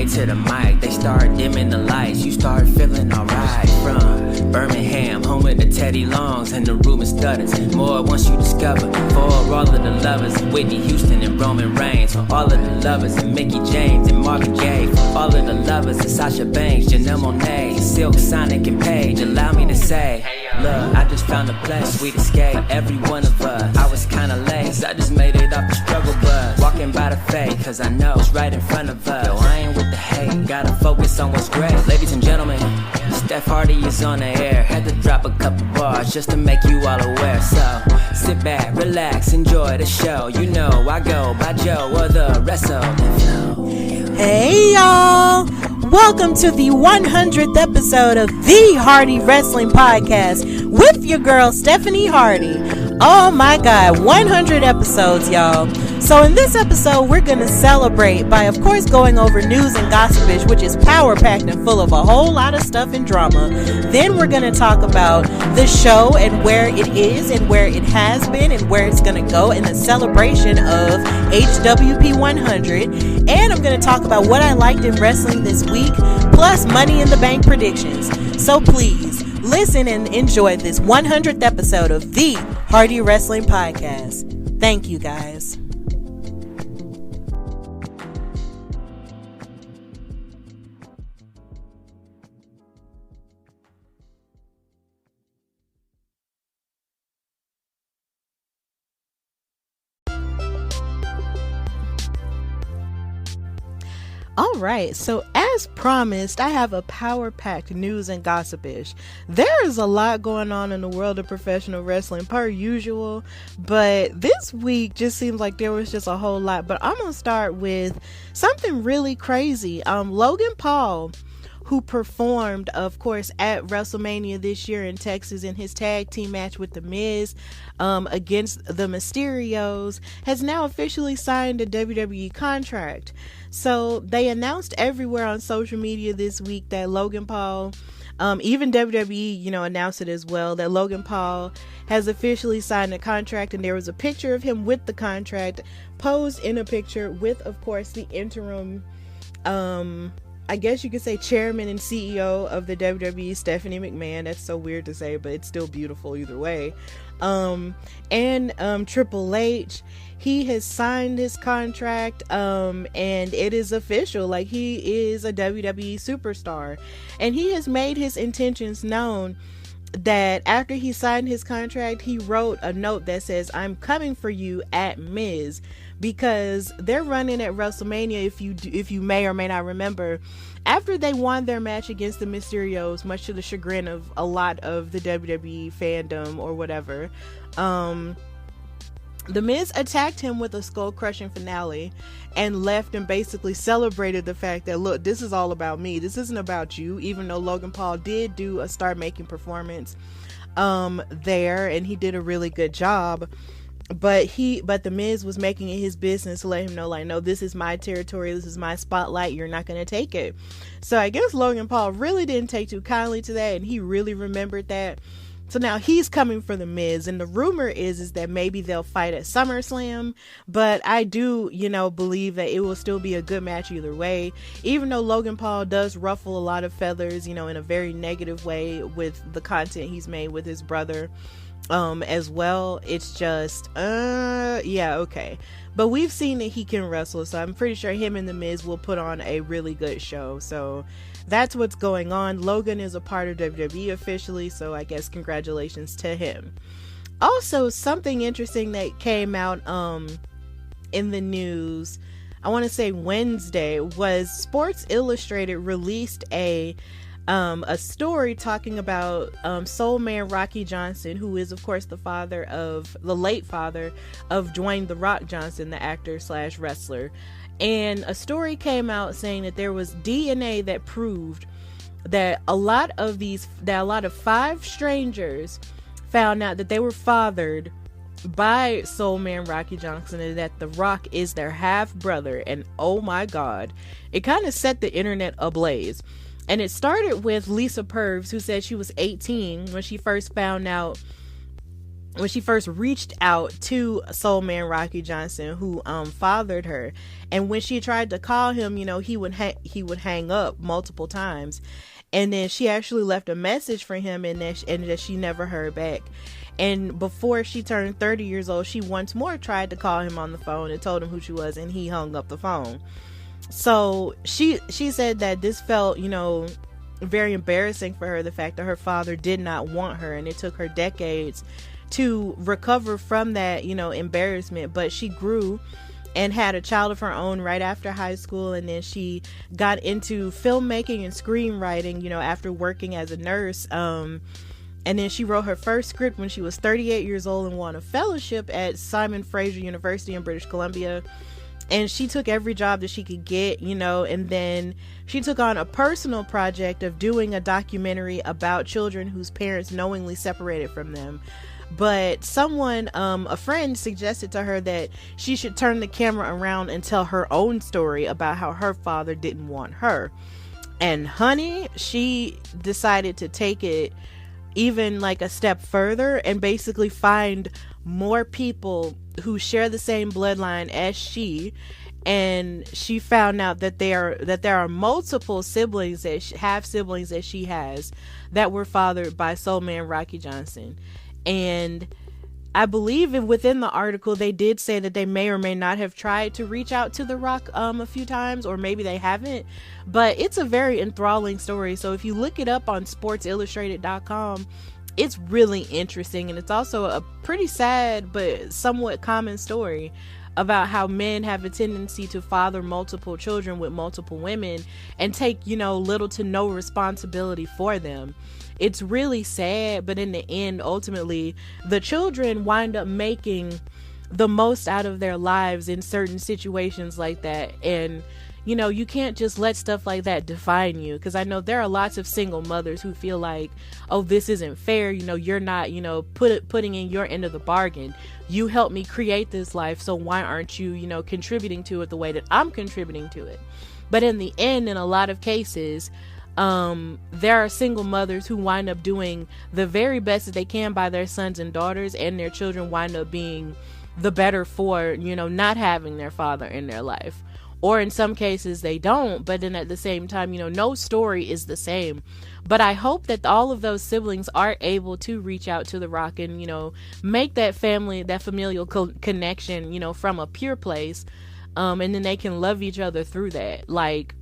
way to the mic, they start dimming the lights. You start feeling alright. From Birmingham, home of the Teddy Longs and the Ruben Studders. More once you discover. For all of the lovers, Whitney Houston and Roman Reigns. For all of the lovers, and Mickey James and Marvin Gaye. For all of the lovers, and Sasha Banks, Janelle Monáe, Silk, Sonic, and Paige. Allow me to say, look, I just found a place, sweet escape, every one of us. I was kinda lazy, I just made it off the struggle bus. Walking by the fate, cause I know it's right in front of us. Yo, I ain't with the hate, gotta focus on what's great. Ladies and gentlemen, Steph Hardy is on the air. Had to drop a couple bars just to make you all aware. So, sit back, relax, enjoy the show. You know I go by Joe or the rest of the flow. Hey y'all! Welcome to the 100th episode of the Hardy Wrestling Podcast with your girl Stephanie Hardy. Oh my god, 100 episodes, y'all. So in this episode, we're going to celebrate by, of course, going over news and gossipish, which is power-packed and full of a whole lot of stuff and drama. Then we're going to talk about the show and where it is and where it has been and where it's going to go in the celebration of HWP 100. And I'm going to talk about what I liked in wrestling this week, plus Money in the Bank predictions. So please, listen and enjoy this 100th episode of the Hardy Wrestling Podcast. Thank you, guys. All right, so as promised, I have a power-packed news and gossipish. There is a lot going on in the world of professional wrestling per usual, but this week just seems like there was just a whole lot. But I'm going to start with something really crazy. Logan Paul, who performed, of course, at WrestleMania this year in Texas in his tag team match with The Miz against the Mysterios, has now officially signed a WWE contract. So they announced everywhere on social media this week that Logan Paul, even WWE, announced it as well, that Logan Paul has officially signed a contract, and there was a picture of him with the contract posed in a picture with, of course, the interim, I guess you could say chairman and CEO of the WWE, Stephanie McMahon. That's so weird to say, but it's still beautiful either way. And Triple H, he has signed his contract, and it is official. Like, he is a WWE superstar, and he has made his intentions known that after he signed his contract, he wrote a note that says, "I'm coming for you at Miz," because they're running at WrestleMania, if you may or may not remember, after they won their match against the Mysterios, much to the chagrin of a lot of the WWE fandom or whatever, The Miz attacked him with a skull-crushing finale and left and basically celebrated the fact that, look, this is all about me. This isn't about you, even though Logan Paul did do a star-making performance there, and he did a really good job. But The Miz was making it his business to let him know, like, no, this is my territory, this is my spotlight, you're not going to take it. So I guess Logan Paul really didn't take too kindly to that, and he really remembered that. So now he's coming for The Miz, and the rumor is that maybe they'll fight at SummerSlam, but I do, believe that it will still be a good match either way, even though Logan Paul does ruffle a lot of feathers, in a very negative way with the content he's made with his brother, as well. It's just, yeah, okay. But we've seen that he can wrestle, so I'm pretty sure him and The Miz will put on a really good show, so that's what's going on. Logan is a part of WWE officially, so I guess congratulations to him. Also, something interesting that came out in the news, I want to say Wednesday, was Sports Illustrated released a story talking about Soul Man Rocky Johnson, who is, of course, the late father of Dwayne "The Rock" Johnson, the actor / wrestler. And a story came out saying that there was DNA that proved that a lot of 5 strangers found out that they were fathered by Soul Man Rocky Johnson, and that The Rock is their half brother. And oh my god, it kind of set the internet ablaze. And it started with Lisa Purves, who said she was 18 when she first found out when she first reached out to Soul Man Rocky Johnson, who fathered her, and when she tried to call him, he would hang up multiple times, and then she actually left a message for him, and that she never heard back. And before she turned 30 years old, she once more tried to call him on the phone and told him who she was, and he hung up the phone. So she said that this felt, very embarrassing for her, the fact that her father did not want her, and it took her decades to recover from that, embarrassment. But she grew and had a child of her own right after high school, and then she got into filmmaking and screenwriting, after working as a nurse. And then she wrote her first script when she was 38 years old and won a fellowship at Simon Fraser University in British Columbia. And she took every job that she could get, and then she took on a personal project of doing a documentary about children whose parents knowingly separated from them. But someone, a friend, suggested to her that she should turn the camera around and tell her own story about how her father didn't want her. And honey, she decided to take it even like a step further and basically find more people who share the same bloodline as she. And she found out that there are multiple siblings half siblings that she has that were fathered by Soul Man Rocky Johnson. And I believe within the article they did say that they may or may not have tried to reach out to The Rock a few times, or maybe they haven't. But it's a very enthralling story. So if you look it up on sportsillustrated.com, it's really interesting, and it's also a pretty sad but somewhat common story about how men have a tendency to father multiple children with multiple women and take, little to no responsibility for them. It's really sad, but in the end, ultimately, the children wind up making the most out of their lives in certain situations like that. And you can't just let stuff like that define you, because I know there are lots of single mothers who feel like, oh, this isn't fair, you're not, putting in your end of the bargain. You helped me create this life, so why aren't you, contributing to it the way that I'm contributing to it? But in the end, in a lot of cases, there are single mothers who wind up doing the very best that they can by their sons and daughters, and their children wind up being the better for, not having their father in their life. Or in some cases they don't, but then at the same time, no story is the same. But I hope that all of those siblings are able to reach out to The Rock and, make that family, that familial connection, from a pure place. And then they can love each other through that. Like,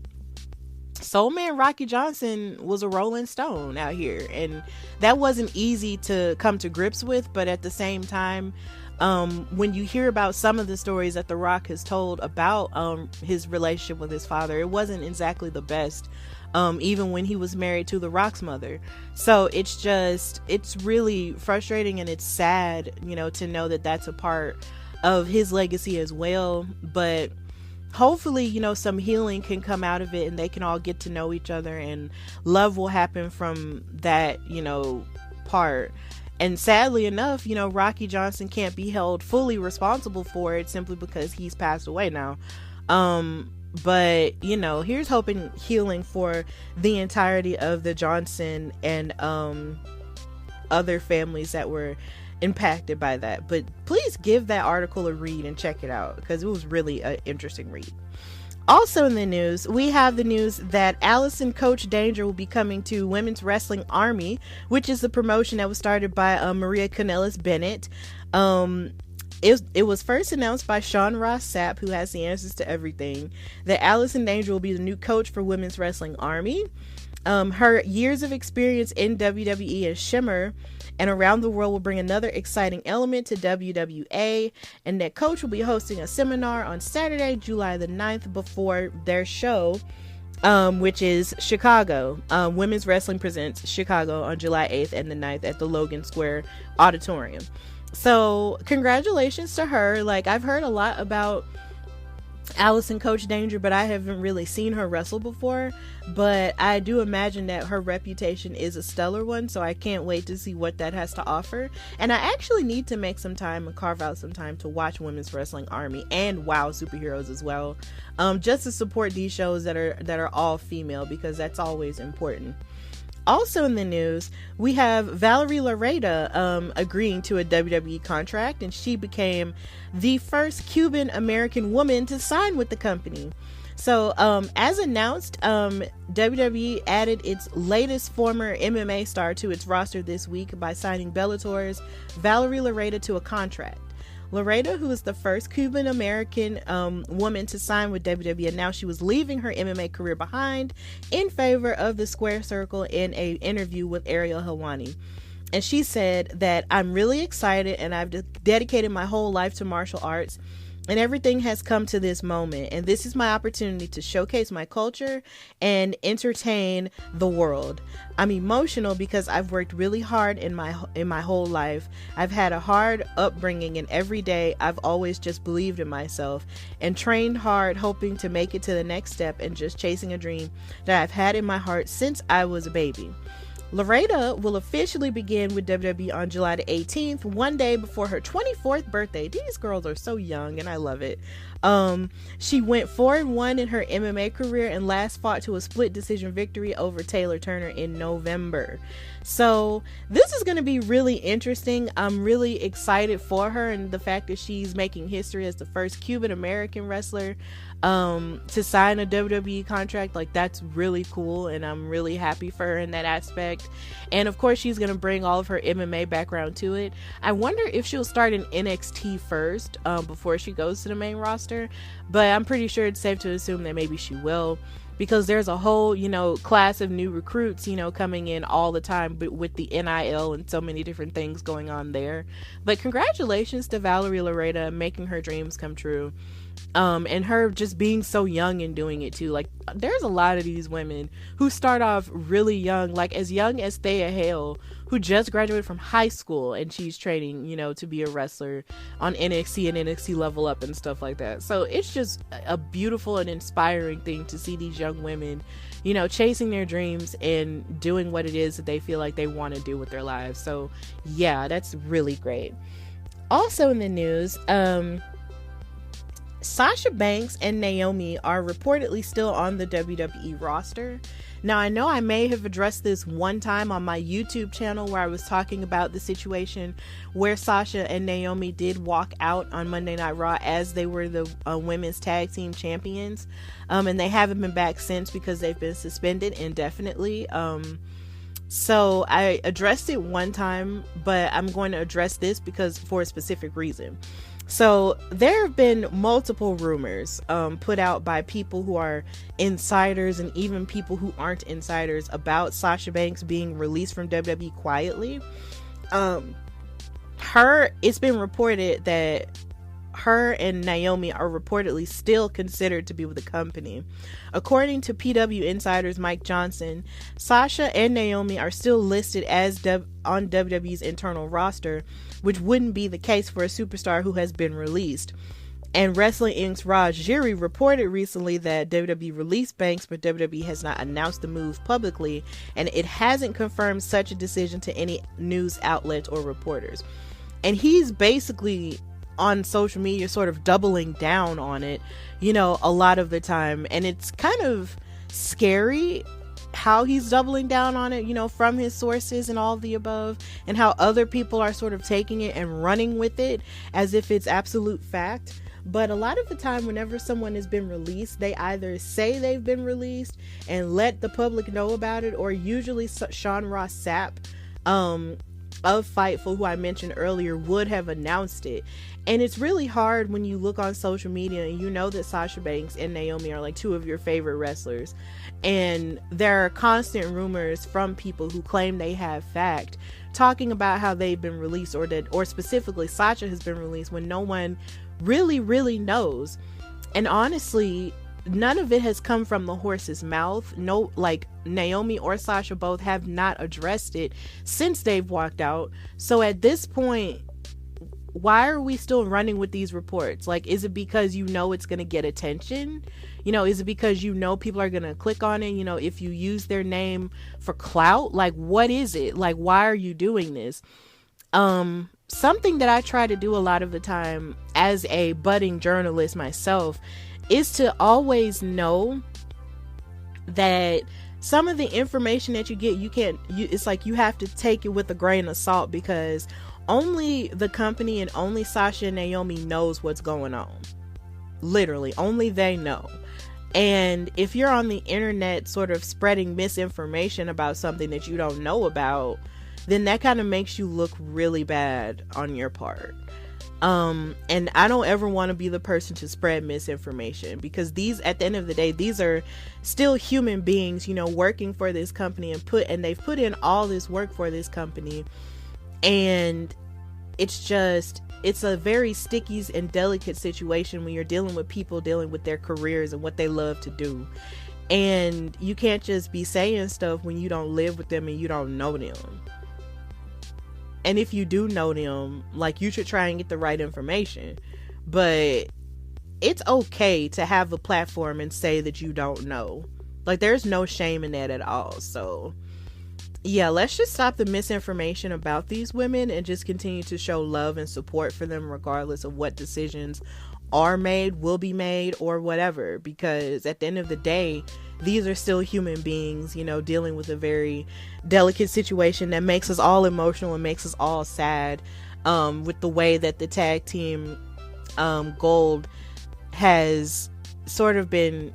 Soul Man Rocky Johnson was a Rolling Stone out here, and that wasn't easy to come to grips with. But at the same time, when you hear about some of the stories that The Rock has told about his relationship with his father, it wasn't exactly the best, even when he was married to The Rock's mother. So it's really frustrating, and it's sad, to know that that's a part of his legacy as well. But hopefully, some healing can come out of it, and they can all get to know each other, and love will happen from that, part. And sadly enough, Rocky Johnson can't be held fully responsible for it simply because he's passed away now. But, here's hoping healing for the entirety of the Johnson and other families that were impacted by that. But please give that article a read and check it out, because it was really an interesting read. Also in the news, we have the news that Allison Coach Danger will be coming to Women's Wrestling Army, which is the promotion that was started by Maria Kanellis Bennett. It was first announced by Sean Ross Sapp, who has the answers to everything, that Allison Danger will be the new coach for Women's Wrestling Army. Her years of experience in WWE and Shimmer and around the world will bring another exciting element to WWA, and that coach will be hosting a seminar on Saturday, July the 9th, before their show, which is Chicago. Women's Wrestling Presents Chicago on July 8th and the 9th at the Logan Square Auditorium. So congratulations to her. Like, I've heard a lot about Allison Coach Danger, but I haven't really seen her wrestle before. But I do imagine that her reputation is a stellar one, so I can't wait to see what that has to offer. And I actually need to make some time and carve out some time to watch Women's Wrestling Army and WoW Superheroes as well, just to support these shows that are all female, because that's always important. Also in the news, we have Valerie Lareda agreeing to a WWE contract, and she became the first Cuban American woman to sign with the company. So as announced, WWE added its latest former MMA star to its roster this week by signing Bellator's Valerie Lareda to a contract. Lareda, who is the first Cuban American woman to sign with WWE, announced she was leaving her MMA career behind in favor of the Square Circle in an interview with Ariel Helwani. And she said that, "I'm really excited, and I've dedicated my whole life to martial arts, and everything has come to this moment, and this is my opportunity to showcase my culture and entertain the world. I'm emotional because I've worked really hard in my whole life. I've had a hard upbringing, and every day I've always just believed in myself and trained hard, hoping to make it to the next step and just chasing a dream that I've had in my heart since I was a baby." Lareda will officially begin with WWE on July the 18th, one day before her 24th birthday. These girls are so young, and I love it. She went 4-1 in her MMA career and last fought to a split decision victory over Taylor Turner in November. So this is going to be really interesting. I'm really excited for her, and the fact that she's making history as the first Cuban American wrestler to sign a WWE contract. Like, that's really cool, and I'm really happy for her in that aspect. And of course, she's going to bring all of her MMA background to it. I wonder if she'll start in NXT first before she goes to the main roster, but I'm pretty sure it's safe to assume that maybe she will, because there's a whole, class of new recruits, coming in all the time, but with the NIL and so many different things going on there. But congratulations to Valerie Lareda making her dreams come true. And her just being so young and doing it too. Like, there's a lot of these women who start off really young, like as young as Thea Hale, who just graduated from high school, and she's training, to be a wrestler on NXT and NXT Level Up and stuff like that. So it's just a beautiful and inspiring thing to see these young women, chasing their dreams and doing what it is that they feel like they want to do with their lives. So yeah, that's really great. Also in the news, Sasha Banks and Naomi are reportedly still on the WWE roster. Now, I know I may have addressed this one time on my YouTube channel where I was talking about the situation where Sasha and Naomi did walk out on Monday Night Raw as they were the women's tag team champions. And they haven't been back since because they've been suspended indefinitely. So I addressed it one time, but I'm going to address this because for a specific reason. So there have been multiple rumors put out by people who are insiders and even people who aren't insiders about Sasha Banks being released from WWE quietly. It's been reported that her and Naomi are reportedly still considered to be with the company. According to PW insiders Mike Johnson, Sasha and Naomi are still listed as on WWE's internal roster, which wouldn't be the case for a superstar who has been released. And Wrestling Inc.'s Raj Giri reported recently that WWE released Banks, but WWE has not announced the move publicly, and it hasn't confirmed such a decision to any news outlets or reporters. And he's basically on social media sort of doubling down on it, a lot of the time. And it's kind of scary how he's doubling down on it, from his sources and all of the above, and how other people are sort of taking it and running with it as if it's absolute fact. But a lot of the time, whenever someone has been released, they either say they've been released and let the public know about it, or usually Sean Ross Sapp of Fightful, who I mentioned earlier, would have announced it. And it's really hard when you look on social media and you know that Sasha Banks and Naomi are like two of your favorite wrestlers, and there are constant rumors from people who claim they have fact talking about how they've been released, or specifically Sasha has been released, when no one really knows. And honestly, none of it has come from the horse's mouth. No, like Naomi or Sasha both have not addressed it since they've walked out. So at this point, why are we still running with these reports? Like, is it because it's going to get attention? Is it because people are going to click on it? If you use their name for clout, like, what is it? Like, why are you doing this? Something that I try to do a lot of the time as a budding journalist myself is to always know that some of the information that you get, it's like you have to take it with a grain of salt, because only the company and only Sasha and Naomi knows what's going on. Literally, only they know. And if you're on the internet sort of spreading misinformation about something that you don't know about, then that kind of makes you look really bad on your part. And I don't ever want to be the person to spread misinformation, because at the end of the day, these are still human beings, working for this company, and they've put in all this work for this company. And it's a very sticky and delicate situation when you're dealing with people dealing with their careers and what they love to do. And you can't just be saying stuff when you don't live with them and you don't know them. And if you do know them, like, you should try and get the right information. But it's okay to have a platform and say that you don't know. Like, there's no shame in that at all. So, yeah, let's just stop the misinformation about these women and just continue to show love and support for them, regardless of what decisions are made, will be made, or whatever. Because at the end of the day, these are still human beings, dealing with a very delicate situation that makes us all emotional and makes us all sad, with the way that the tag team gold has been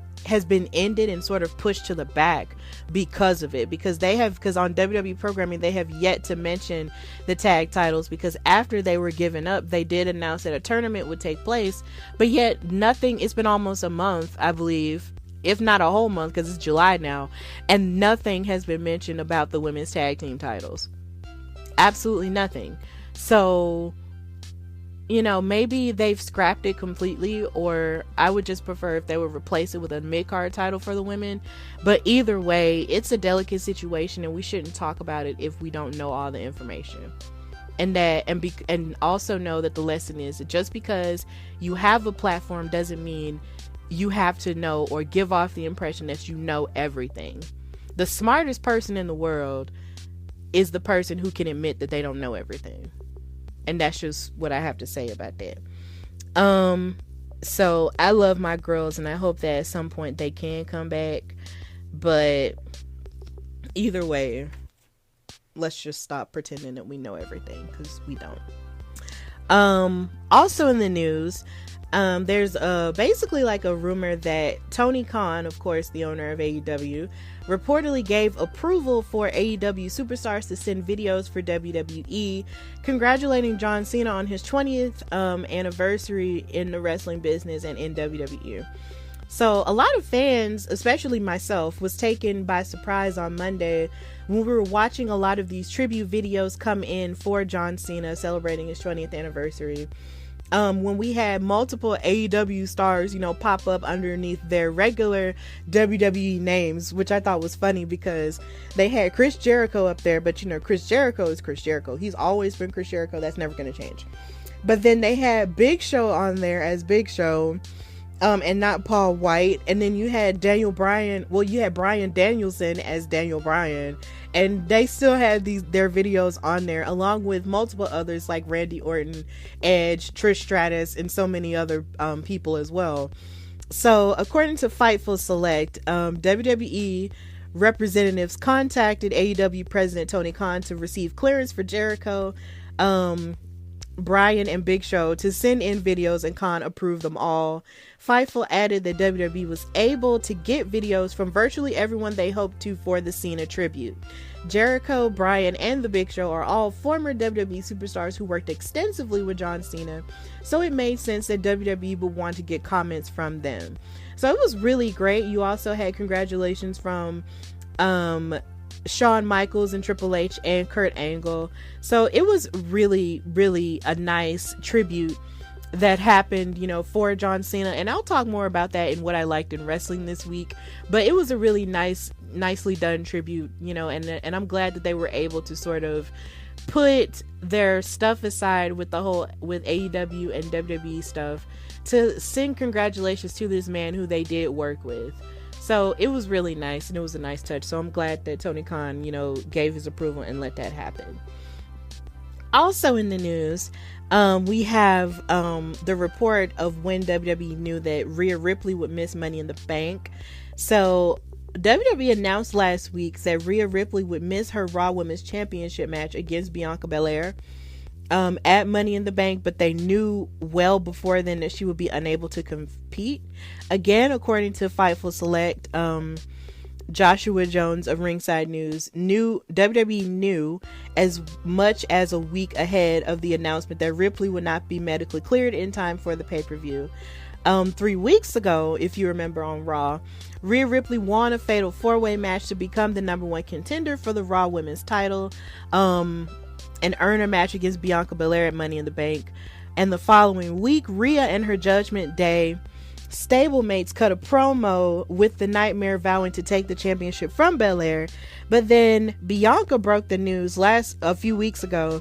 ended and sort of pushed to the back because of it. Because on WWE programming, they have yet to mention the tag titles, because after they were given up, they did announce that a tournament would take place, but yet nothing. It's been almost a month, I believe, if not a whole month, because it's July now, and nothing has been mentioned about the women's tag team titles. Absolutely nothing. So, maybe they've scrapped it completely, or I would just prefer if they would replace it with a mid-card title for the women. But either way, it's a delicate situation, and we shouldn't talk about it if we don't know all the information. And also know that the lesson is that just because you have a platform doesn't mean you have to know or give off the impression that you know everything. The smartest person in the world is the person who can admit that they don't know everything. And that's just what I have to say about that. So I love my girls, and I hope that at some point they can come back. But either way, let's just stop pretending that we know everything, because we don't. Also in the news, there's basically like a rumor that Tony Khan, of course the owner of AEW, reportedly gave approval for AEW superstars to send videos for WWE congratulating John Cena on his 20th anniversary in the wrestling business and in WWE. So a lot of fans, especially myself, was taken by surprise on Monday when we were watching a lot of these tribute videos come in for John Cena celebrating his 20th anniversary. When we had multiple AEW stars, pop up underneath their regular WWE names, which I thought was funny because they had Chris Jericho up there, but Chris Jericho is Chris Jericho. He's always been Chris Jericho. That's never going to change. But then they had Big Show on there as Big Show, and not Paul White. And then you had you had Bryan Danielson as Daniel Bryan, and they still had their videos on there, along with multiple others like Randy Orton, Edge, Trish Stratus, and so many other people as well. So according to Fightful Select, WWE representatives contacted AEW President Tony Khan to receive clearance for Jericho, Bryan, and Big Show to send in videos, and Khan approved them all. Fightful added that WWE was able to get videos from virtually everyone they hoped to for the Cena tribute. Jericho, Bryan, and the Big Show are all former WWE superstars who worked extensively with John Cena, so it made sense that WWE would want to get comments from them. So it was really great. You also had congratulations from Shawn Michaels and Triple H and Kurt Angle. So it was really, really a nice tribute that happened, for John Cena. And I'll talk more about that in what I liked in wrestling this week. But it was a really nicely done tribute, and I'm glad that they were able to sort of put their stuff aside with AEW and WWE stuff to send congratulations to this man who they did work with. So it was really nice, and it was a nice touch. So I'm glad that Tony Khan, gave his approval and let that happen. Also in the news, we have the report of when WWE knew that Rhea Ripley would miss Money in the Bank. So WWE announced last week that Rhea Ripley would miss her Raw Women's Championship match against Bianca Belair at Money in the Bank, but they knew well before then that she would be unable to compete. Again, according to Fightful Select, Joshua Jones of Ringside News WWE knew as much as a week ahead of the announcement that Ripley would not be medically cleared in time for the pay-per-view. 3 weeks ago, if you remember on Raw, Rhea Ripley won a fatal 4-way match to become the number 1 contender for the Raw Women's title, and earn a match against Bianca Belair at Money in the Bank. And the following week, Rhea and her Judgment Day stablemates cut a promo with the Nightmare vowing to take the championship from Belair, but then Bianca broke the news a few weeks ago,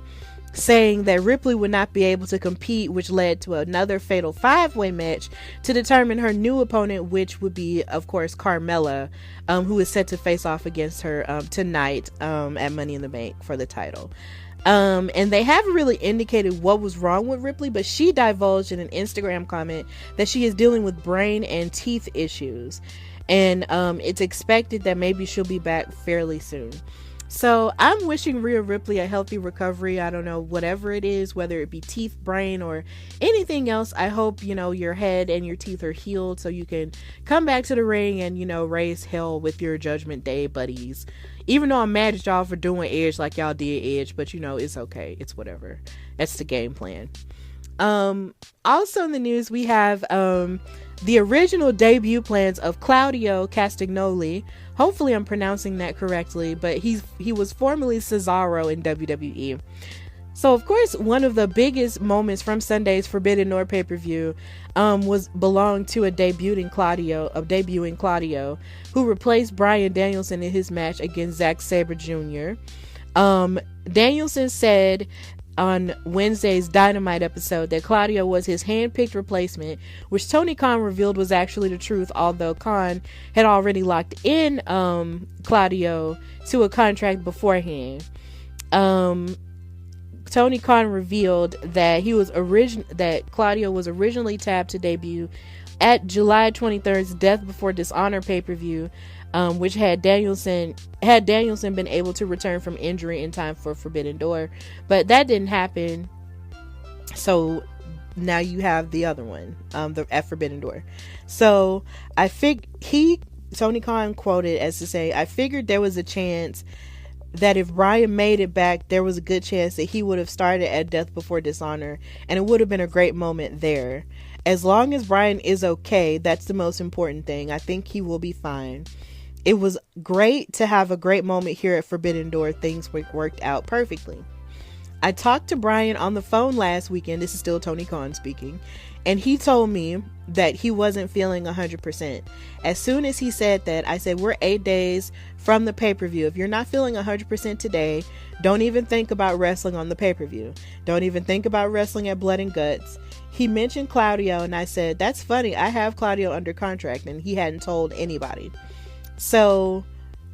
saying that Ripley would not be able to compete, which led to another fatal 5-way match to determine her new opponent, which would be, of course, Carmella, who is set to face off against her tonight at Money in the Bank for the title. And they haven't really indicated what was wrong with Ripley, but she divulged in an Instagram comment that she is dealing with brain and teeth issues, and it's expected that maybe she'll be back fairly soon. So I'm wishing Rhea Ripley a healthy recovery. I don't know, whatever it is, whether it be teeth, brain, or anything else. I hope, your head and your teeth are healed so you can come back to the ring and, raise hell with your Judgment Day buddies. Even though I'm mad at y'all for doing Edge like y'all did Edge, but it's okay. It's whatever. That's the game plan. Also in the news, we have the original debut plans of Claudio Castagnoli. Hopefully I'm pronouncing that correctly, but he was formerly Cesaro in WWE. So of course, one of the biggest moments from Sunday's Forbidden Door pay-per-view belonged to debuting Claudio, who replaced Bryan Danielson in his match against Zack Sabre Jr. Danielson said on Wednesday's Dynamite episode that Claudio was his hand-picked replacement, which Tony Khan revealed was actually the truth, although Khan had already locked in Claudio to a contract beforehand. Tony Khan revealed that that Claudio was originally tapped to debut at July 23rd's Death Before Dishonor pay-per-view, which had Danielson been able to return from injury in time for Forbidden Door, but that didn't happen. So now you have the other one, at Forbidden Door. So Tony Khan quoted as to say, "I figured there was a chance that if Bryan made it back, there was a good chance that he would have started at Death Before Dishonor, and it would have been a great moment there. As long as Bryan is okay, that's the most important thing. I think he will be fine. It was great to have a great moment here at Forbidden Door. Things worked out perfectly. I talked to Bryan on the phone last weekend," this is still Tony Khan speaking, "and he told me that he wasn't feeling 100%. As soon as he said that, I said, we're 8 days from the pay-per-view. If you're not feeling 100% today, don't even think about wrestling on the pay-per-view. Don't even think about wrestling at Blood and Guts." He mentioned Claudio, and I said, "That's funny. I have Claudio under contract," and he hadn't told anybody. So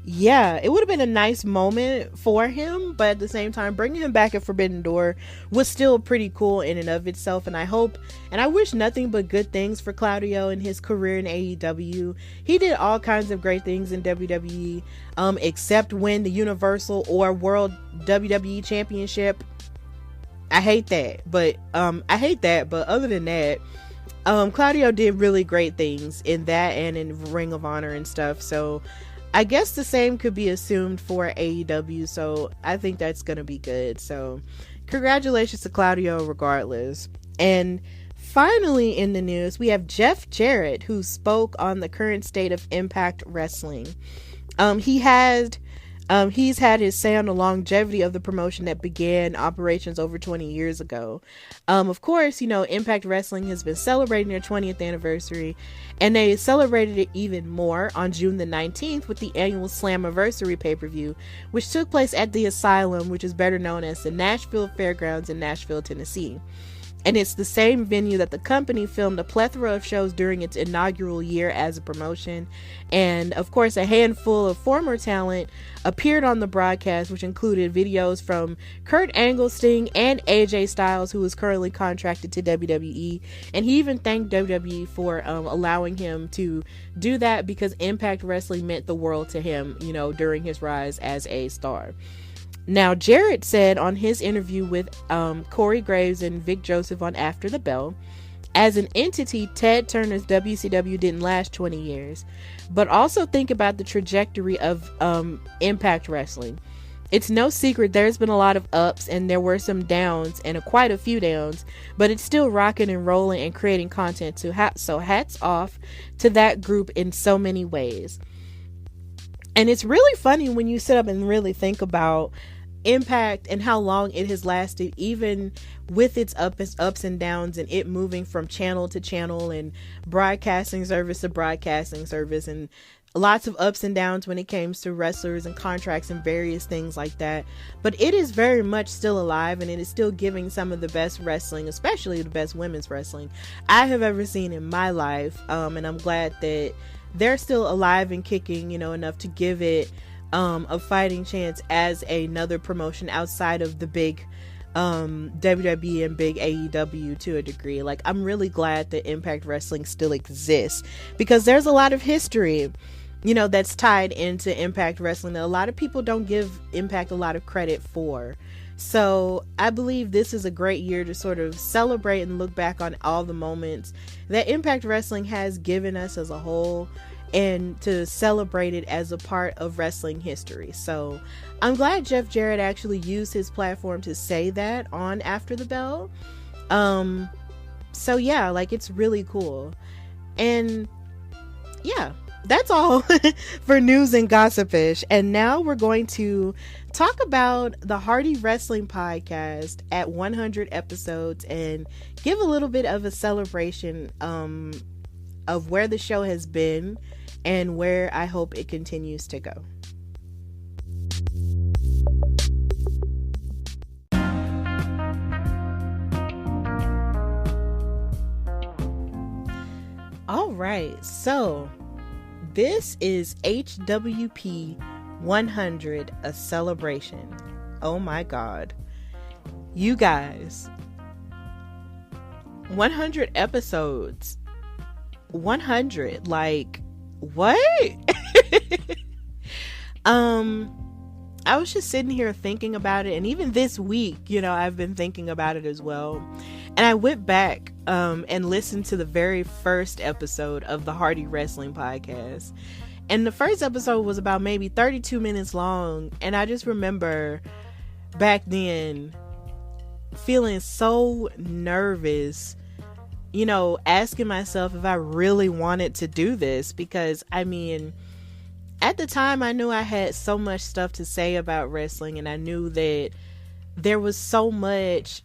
yeah, it would have been a nice moment for him, but at the same time, bringing him back at Forbidden Door was still pretty cool in and of itself, and I hope and I wish nothing but good things for Claudio in his career in AEW. He did all kinds of great things in WWE, except win the Universal or World WWE Championship. I hate that, but other than that, Claudio did really great things in that and in Ring of Honor and stuff, so I guess the same could be assumed for AEW, so I think that's going to be good. So congratulations to Claudio regardless. And finally in the news, we have Jeff Jarrett, who spoke on the current state of Impact Wrestling. He's had his say on the longevity of the promotion that began operations over 20 years ago. Of course, Impact Wrestling has been celebrating their 20th anniversary, and they celebrated it even more on June the 19th with the annual Slammiversary pay-per-view, which took place at the Asylum, which is better known as the Nashville Fairgrounds in Nashville, Tennessee. And it's the same venue that the company filmed a plethora of shows during its inaugural year as a promotion. And of course, a handful of former talent appeared on the broadcast, which included videos from Kurt Angle, Sting, and AJ Styles, who is currently contracted to WWE. And he even thanked WWE for allowing him to do that, because Impact Wrestling meant the world to him, you know, during his rise as a star. Now, Jarrett said on his interview with Corey Graves and Vic Joseph on After the Bell, as an entity, Ted Turner's WCW didn't last 20 years. But also think about the trajectory of Impact Wrestling. It's no secret there's been a lot of ups and there were some downs, and quite a few downs, but it's still rocking and rolling and creating content too. So hats off to that group in so many ways. And it's really funny when you sit up and really think about Impact and how long it has lasted, even with its ups and downs, and it moving from channel to channel and broadcasting service to broadcasting service, and lots of ups and downs when it comes to wrestlers and contracts and various things like that. But it is very much still alive, and it is still giving some of the best wrestling, especially the best women's wrestling I have ever seen in my life. And I'm glad that they're still alive and kicking, you know, enough to give it a fighting chance as another promotion outside of the big WWE and big AEW to a degree. Like, I'm really glad that Impact Wrestling still exists, because there's a lot of history, you know, that's tied into Impact Wrestling that a lot of people don't give Impact a lot of credit for. So I believe this is a great year to sort of celebrate and look back on all the moments that Impact Wrestling has given us as a whole, and to celebrate it as a part of wrestling history. So I'm glad Jeff Jarrett actually used his platform to say that on After the Bell. So yeah, like, it's really cool. And yeah, that's all for news and gossipish. And now we're going to talk about the Hardy Wrestling Podcast at 100 episodes and give a little bit of a celebration of where the show has been and where I hope it continues to go. All right, so this is HWP 100, a celebration. Oh my God. You guys, 100 episodes. 100, like, what? I was just sitting here thinking about it, and even this week, you know, I've been thinking about it as well. And I went back and listened to the very first episode of the Hardy Wrestling Podcast. And the first episode was about maybe 32 minutes long, and I just remember back then feeling so nervous, you know, asking myself if I really wanted to do this, because I mean, at the time I knew I had so much stuff to say about wrestling, and I knew that there was so much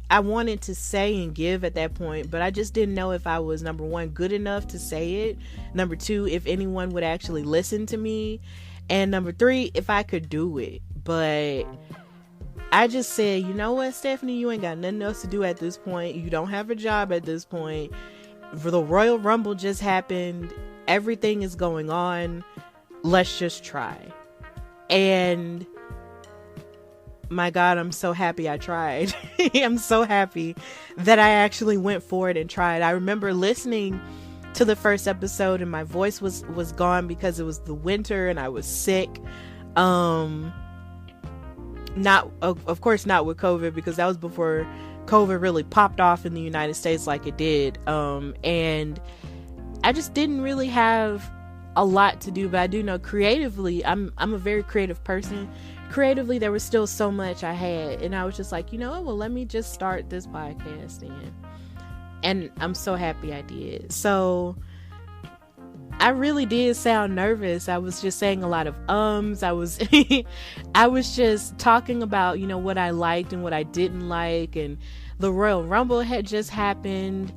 I wanted to say and give at that point, but I just didn't know if I was, number one, good enough to say it, number two, if anyone would actually listen to me, and number three, if I could do it. But I just said, you know what, Stephanie, you ain't got nothing else to do at this point. You don't have a job at this point. For the Royal Rumble just happened. Everything is going on. Let's just try. And my God, I'm so happy I tried. I'm so happy that I actually went for it and tried. I remember listening to the first episode and my voice was gone because it was the winter and I was sick. Not, of course, not with COVID, because that was before COVID really popped off in the United States like it did. And I just didn't really have a lot to do, but I do know creatively, I'm a very creative person. Creatively, there was still so much I had, and I was just like, you know what, well, let me just start this podcast then. And I'm so happy I did. So I really did sound nervous. I was just saying a lot of I was I was just talking about, you know, what I liked and what I didn't like, and the Royal Rumble had just happened.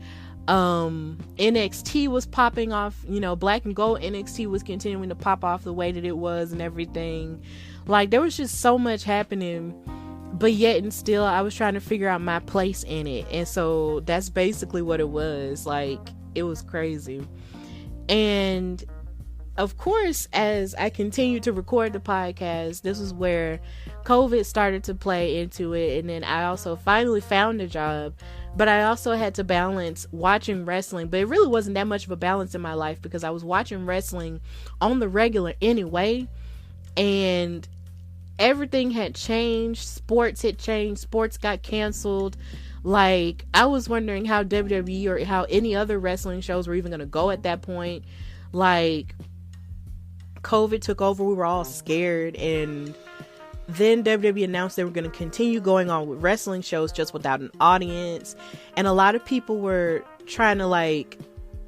NXT was popping off, you know, Black and Gold NXT was continuing to pop off the way that it was and everything. Like, there was just so much happening but yet and still I was trying to figure out my place in it. And so that's basically what it was. Like, it was crazy. And of course, as I continued to record the podcast, this is where COVID started to play into it. And then I also finally found a job, but I also had to balance watching wrestling. But it really wasn't that much of a balance in my life because I was watching wrestling on the regular anyway. And everything had changed. Sports had changed. Sports got canceled. Like, I was wondering how WWE or how any other wrestling shows were even going to go at that point. Like, COVID took over. We were all scared. And then WWE announced they were going to continue going on with wrestling shows just without an audience. And a lot of people were trying to, like,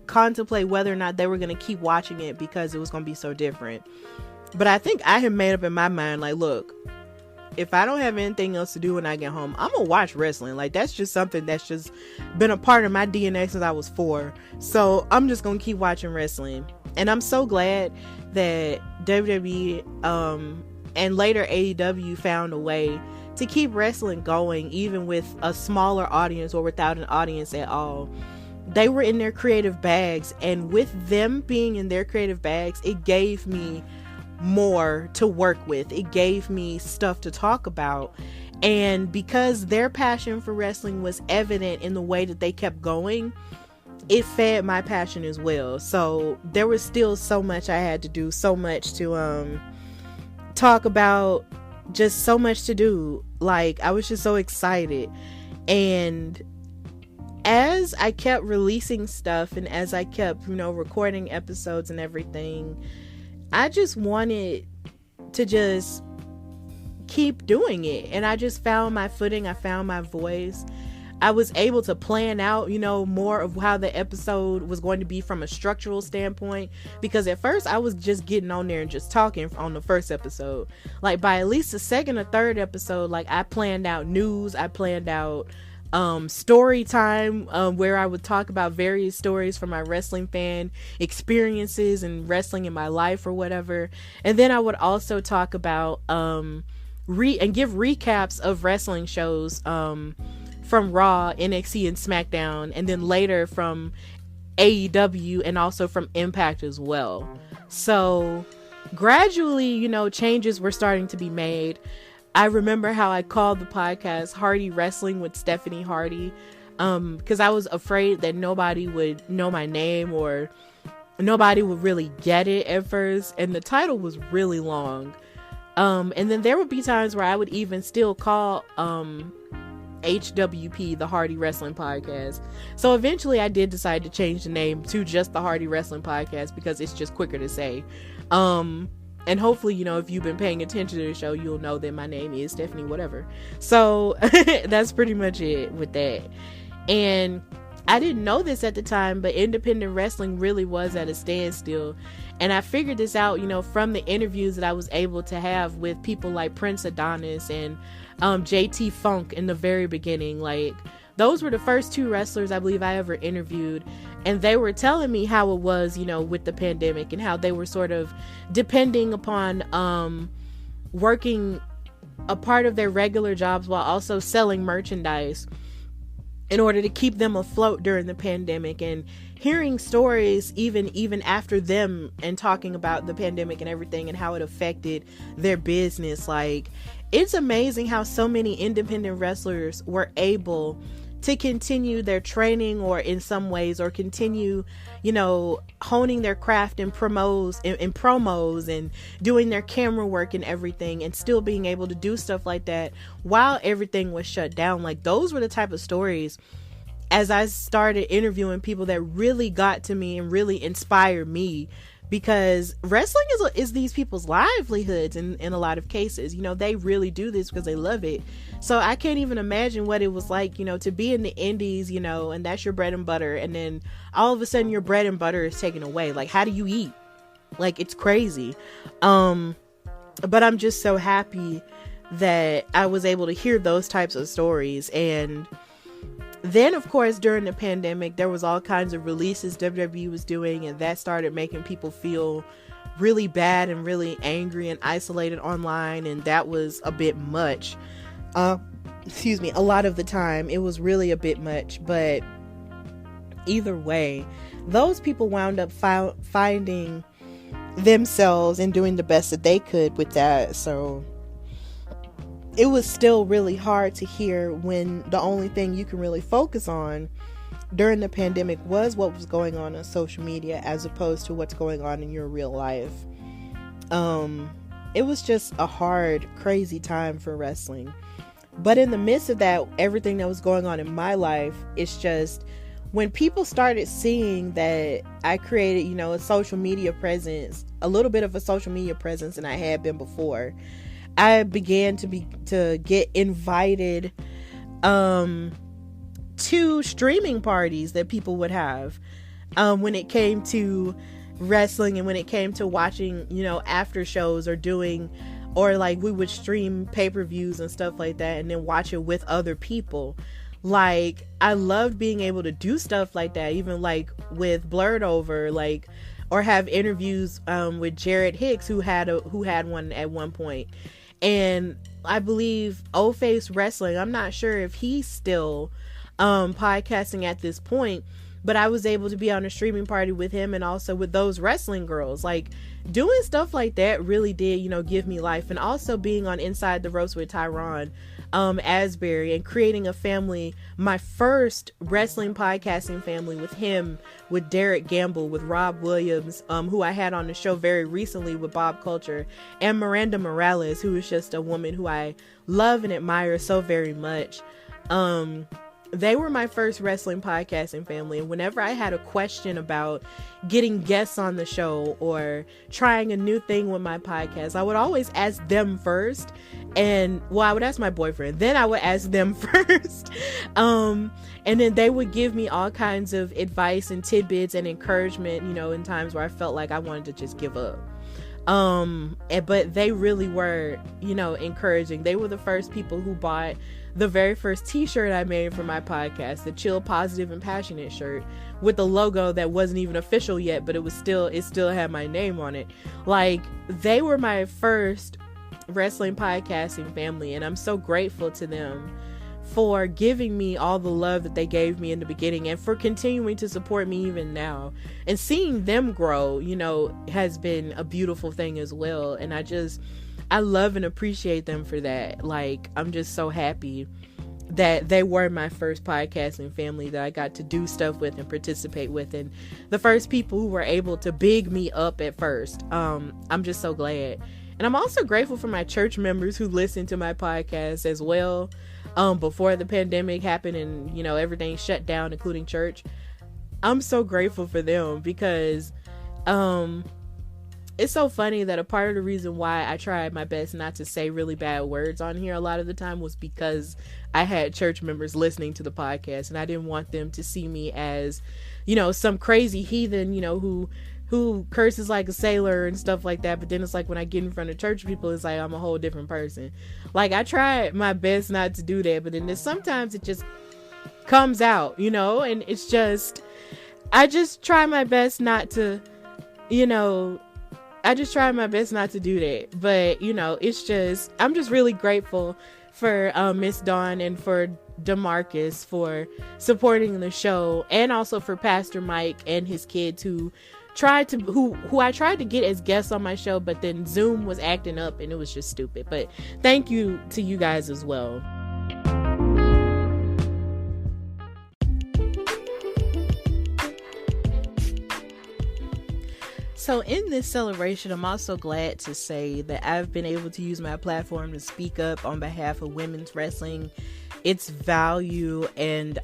contemplate whether or not they were going to keep watching it because it was going to be so different. But I think I had made up in my mind, like, look, if I don't have anything else to do when I get home, I'm gonna watch wrestling. Like, that's just something that's just been a part of my DNA since I was 4. So I'm just gonna keep watching wrestling. And I'm so glad that WWE and later AEW found a way to keep wrestling going, even with a smaller audience or without an audience at all. They were in their creative bags, and with them being in their creative bags, it gave me more to work with. It gave me stuff to talk about. And because their passion for wrestling was evident in the way that they kept going, it fed my passion as well. So there was still so much I had to do, so much to talk about, just so much to do. Like, I was just so excited. And as I kept releasing stuff and as I kept, recording episodes and everything, I just wanted to just keep doing it. And I just found my footing. I found my voice. I was able to plan out, more of how the episode was going to be from a structural standpoint. Because at first I was just getting on there and just talking on the first episode. Like, by at least the second or third episode, like, I planned out news. I planned out story time, where I would talk about various stories from my wrestling fan experiences and wrestling in my life or whatever. And then I would also talk about and give recaps of wrestling shows from Raw, NXT, and SmackDown, and then later from AEW and also from Impact as well. So gradually, changes were starting to be made. I remember how I called the podcast Hardy Wrestling with Stephanie Hardy, because I was afraid that nobody would know my name or nobody would really get it at first. And the title was really long. And then there would be times where I would even still call HWP, the Hardy Wrestling Podcast. So eventually I did decide to change the name to just the Hardy Wrestling Podcast because it's just quicker to say. And hopefully, if you've been paying attention to the show, you'll know that my name is Stephanie whatever. So that's pretty much it with that. And I didn't know this at the time, but independent wrestling really was at a standstill. And I figured this out, from the interviews that I was able to have with people like Prince Adonis and JT Funk in the very beginning. Like, those were the first 2 wrestlers I believe I ever interviewed. And they were telling me how it was, with the pandemic and how they were sort of depending upon working a part of their regular jobs while also selling merchandise in order to keep them afloat during the pandemic. And hearing stories even after them and talking about the pandemic and everything and how it affected their business. Like, it's amazing how so many independent wrestlers were able to continue their training, or in some ways, or continue, honing their craft in promos and doing their camera work and everything, and still being able to do stuff like that while everything was shut down. Like, those were the type of stories, as I started interviewing people, that really got to me and really inspired me. Because wrestling is these people's livelihoods in a lot of cases. They really do this because they love it. So I can't even imagine what it was like, to be in the indies, and that's your bread and butter. And then all of a sudden your bread and butter is taken away. Like, how do you eat? Like, it's crazy. But I'm just so happy that I was able to hear those types of stories. And then, of course, during the pandemic, there was all kinds of releases WWE was doing, and that started making people feel really bad and really angry and isolated online, and that was a bit much. A lot of the time it was really a bit much, but either way, those people wound up finding themselves and doing the best that they could with that. So it was still really hard to hear when the only thing you can really focus on during the pandemic was what was going on social media as opposed to what's going on in your real life. It was just a hard, crazy time for wrestling. But in the midst of that, everything that was going on in my life, it's just when people started seeing that I created, a social media presence, a little bit of a social media presence than I had been before, I began to get invited to streaming parties that people would have when it came to wrestling, and when it came to watching, after shows or like we would stream pay-per-views and stuff like that and then watch it with other people. Like, I loved being able to do stuff like that, even like with Blurred Over, like, or have interviews with Jared Hicks, who had one at one point. And I believe Old Face Wrestling, I'm not sure if he's still podcasting at this point, but I was able to be on a streaming party with him and also with those wrestling girls. Like, doing stuff like that really did, give me life. And also being on Inside the Ropes with Tyron Asbury and creating a family, my first wrestling podcasting family with him, with Derek Gamble, with Rob Williams, who I had on the show very recently with Bob Culture, and Miranda Morales, who is just a woman who I love and admire so very much. They were my first wrestling podcasting family, and whenever I had a question about getting guests on the show or trying a new thing with my podcast, I would always ask them first. And I would ask my boyfriend, then I would ask them first. And then they would give me all kinds of advice and tidbits and encouragement, in times where I felt like I wanted to just give up. But they really were, encouraging. They were the first people who bought the very first t-shirt I made for my podcast, the Chill, Positive, and Passionate shirt, with the logo that wasn't even official yet, but it still had my name on it. Like, they were my first wrestling podcasting family, and I'm so grateful to them for giving me all the love that they gave me in the beginning, and for continuing to support me even now. And seeing them grow, has been a beautiful thing as well. And I love and appreciate them for that. Like, I'm just so happy that they were my first podcasting family that I got to do stuff with and participate with, and the first people who were able to big me up at first. I'm just so glad. And I'm also grateful for my church members who listened to my podcast as well, before the pandemic happened and, everything shut down, including church. I'm so grateful for them because, it's so funny that a part of the reason why I tried my best not to say really bad words on here a lot of the time was because I had church members listening to the podcast, and I didn't want them to see me as, some crazy heathen, who curses like a sailor and stuff like that. But then it's like, when I get in front of church people, it's like I'm a whole different person. Like, I tried my best not to do that, but then sometimes it just comes out, and it's just, I just try my best not to, I just try my best not to do that. But, it's just, I'm just really grateful for Miss Dawn and for DeMarcus for supporting the show, and also for Pastor Mike and his kids who I tried to get as guests on my show, but then Zoom was acting up and it was just stupid. But thank you to you guys as well. So in this celebration, I'm also glad to say that I've been able to use my platform to speak up on behalf of women's wrestling, its value, and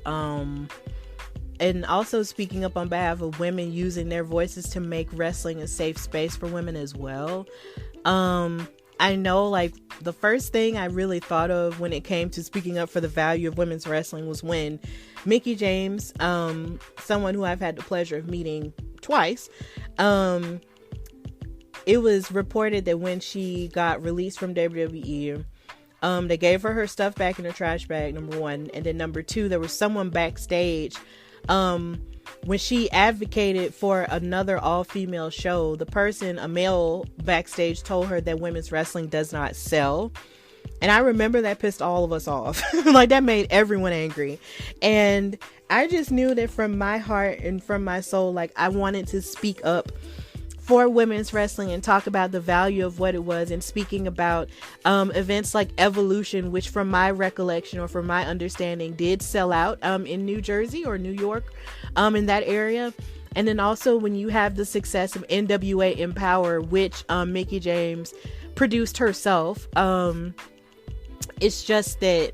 also speaking up on behalf of women using their voices to make wrestling a safe space for women as well. I know, like, the first thing I really thought of when it came to speaking up for the value of women's wrestling was when Mickie James, someone who I've had the pleasure of meeting twice, it was reported that when she got released from WWE, they gave her stuff back in the trash bag, number one, and then number two, there was someone backstage, when she advocated for another all-female show, the person, a male backstage, told her that women's wrestling does not sell, And I remember that pissed all of us off. Like, that made everyone angry. And I just knew that from my heart and from my soul, like, I wanted to speak up for women's wrestling and talk about the value of what it was, and speaking about events like Evolution, which from my recollection or from my understanding did sell out in New Jersey or New York, in that area. And then also when you have the success of NWA Empower, which Mickie James produced herself, it's just that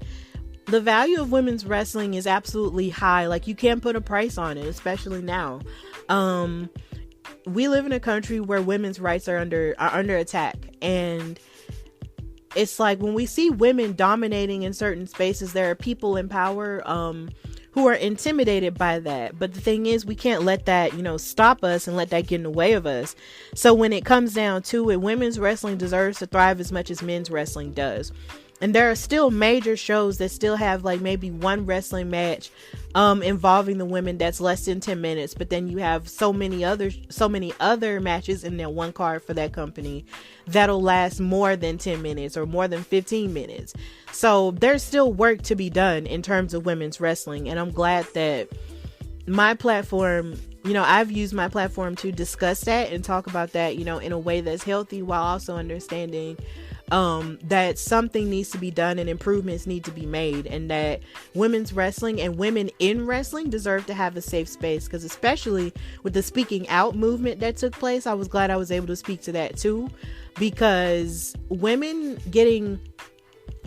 the value of women's wrestling is absolutely high. Like, you can't put a price on it, especially now. We live in a country where women's rights are under attack, and it's like when we see women dominating in certain spaces, there are people in power who are intimidated by that. But the thing is, we can't let that, stop us and let that get in the way of us. So when it comes down to it, women's wrestling deserves to thrive as much as men's wrestling does. And there are still major shows that still have like maybe one wrestling match involving the women that's less than 10 minutes. But then you have so many other matches in that one card for that company that'll last more than 10 minutes or more than 15 minutes. So there's still work to be done in terms of women's wrestling. And I'm glad that my platform, I've used my platform to discuss that and talk about that, in a way that's healthy, while also understanding that something needs to be done and improvements need to be made, and that women's wrestling and women in wrestling deserve to have a safe space. Because especially with the speaking out movement that took place, I was glad I was able to speak to that too, because women getting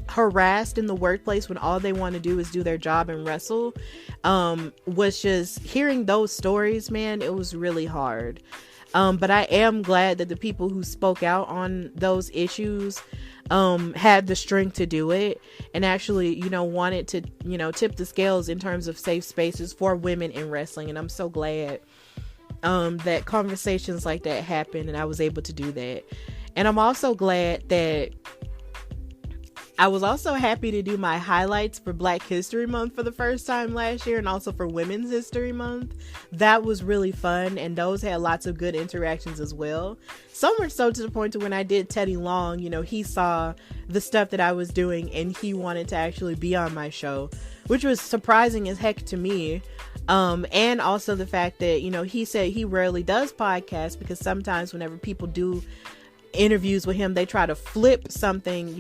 harassed in the workplace when all they want to do is do their job and wrestle, was just hearing those stories, man, it was really hard. But I am glad that the people who spoke out on those issues had the strength to do it, and actually, wanted to, tip the scales in terms of safe spaces for women in wrestling. And I'm so glad that conversations like that happened and I was able to do that. And I'm also glad that I was also happy to do my highlights for Black History Month for the first time last year, and also for Women's History Month. That was really fun, and those had lots of good interactions as well. So much so to the point to when I did Teddy Long, he saw the stuff that I was doing and he wanted to actually be on my show, which was surprising as heck to me. And also the fact that, he said he rarely does podcasts, because sometimes whenever people do interviews with him, they try to flip something,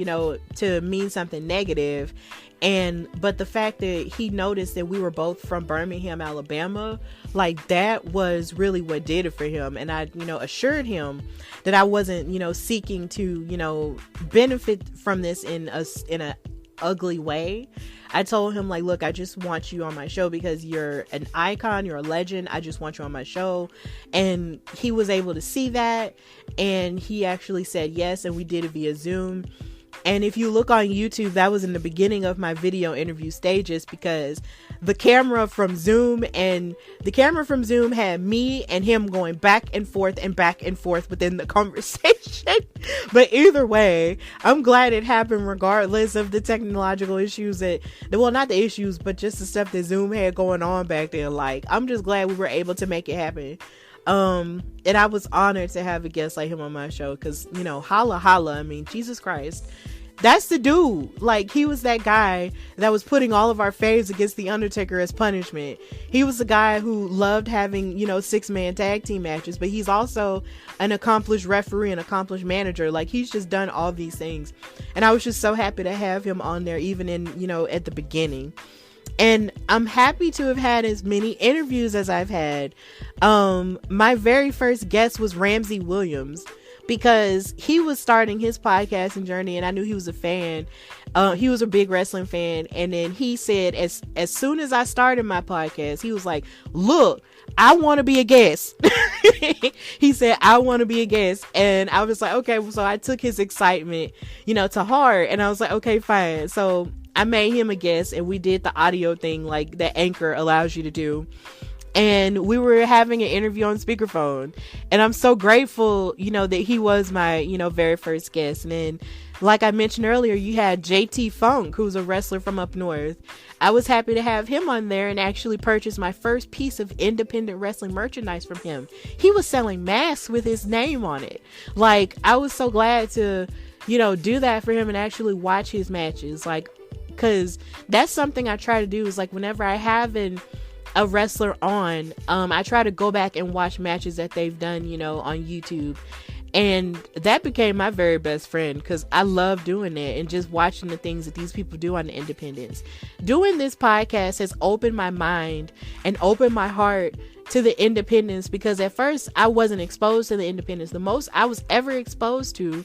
to mean something negative. But the fact that he noticed that we were both from Birmingham, Alabama, like, that was really what did it for him. And I, assured him that I wasn't, seeking to, benefit from this in a ugly way. I told him, like, look, I just want you on my show because you're an icon, you're a legend. I just want you on my show. And he was able to see that, and he actually said yes, and we did it via Zoom. And if you look on YouTube, that was in the beginning of my video interview stages, because the camera from Zoom had me and him going back and forth within the conversation. But either way, I'm glad it happened regardless of the technological issues not the issues, but just the stuff that Zoom had going on back then. Like, I'm just glad we were able to make it happen. And I was honored to have a guest like him on my show, because, holla, I mean, Jesus Christ, that's the dude. Like, he was that guy that was putting all of our faves against The Undertaker as punishment. He was the guy who loved having, 6-man tag team matches, but he's also an accomplished referee, an accomplished manager. Like, he's just done all these things. And I was just so happy to have him on there, even in, at the beginning. And I'm happy to have had as many interviews as I've had. My very first guest was Ramsey Williams, because he was starting his podcasting journey, and I knew he was a fan. He was a big wrestling fan. And then he said, as soon as I started my podcast, he was like, look, I want to be a guest. He said, I want to be a guest. And I was like, okay. So I took his excitement, to heart. And I was like, okay, fine. So I made him a guest, and we did the audio thing like that Anchor allows you to do. And we were having an interview on speakerphone, and I'm so grateful, that he was my, very first guest. And then, like I mentioned earlier, you had JT Funk, who's a wrestler from up north. I was happy to have him on there and actually purchase my first piece of independent wrestling merchandise from him. He was selling masks with his name on it. Like, I was so glad to, do that for him and actually watch his matches. Like, because that's something I try to do, is like whenever I have a wrestler on, I try to go back and watch matches that they've done, on YouTube. And that became my very best friend, because I love doing it and just watching the things that these people do on the independents. Doing this podcast has opened my mind and opened my heart to the independents, because at first I wasn't exposed to the independents. The most I was ever exposed to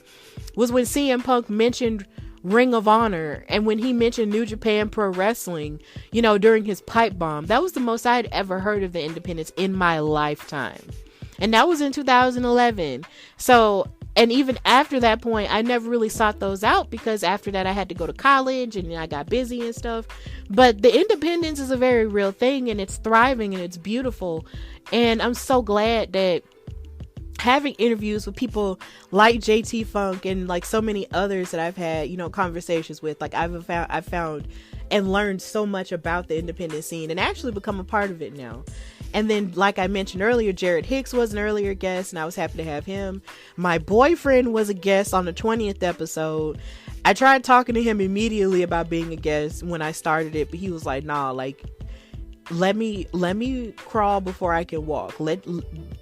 was when CM Punk mentioned Ring of Honor, and when he mentioned New Japan Pro Wrestling, during his pipe bomb. That was the most I had ever heard of the independents in my lifetime. And that was in 2011. So, and even after that point, I never really sought those out, because after that I had to go to college and I got busy and stuff. But the independence is a very real thing, and it's thriving and it's beautiful. And I'm so glad that having interviews with people like JT Funk and like so many others that I've had, conversations with, like I've found and learned so much about the independent scene and actually become a part of it now. And then, like I mentioned earlier, Jared Hicks was an earlier guest, and I was happy to have him. My boyfriend was a guest on the 20th episode. I tried talking to him immediately about being a guest when I started it, but he was like, nah, like, let me crawl before I can walk.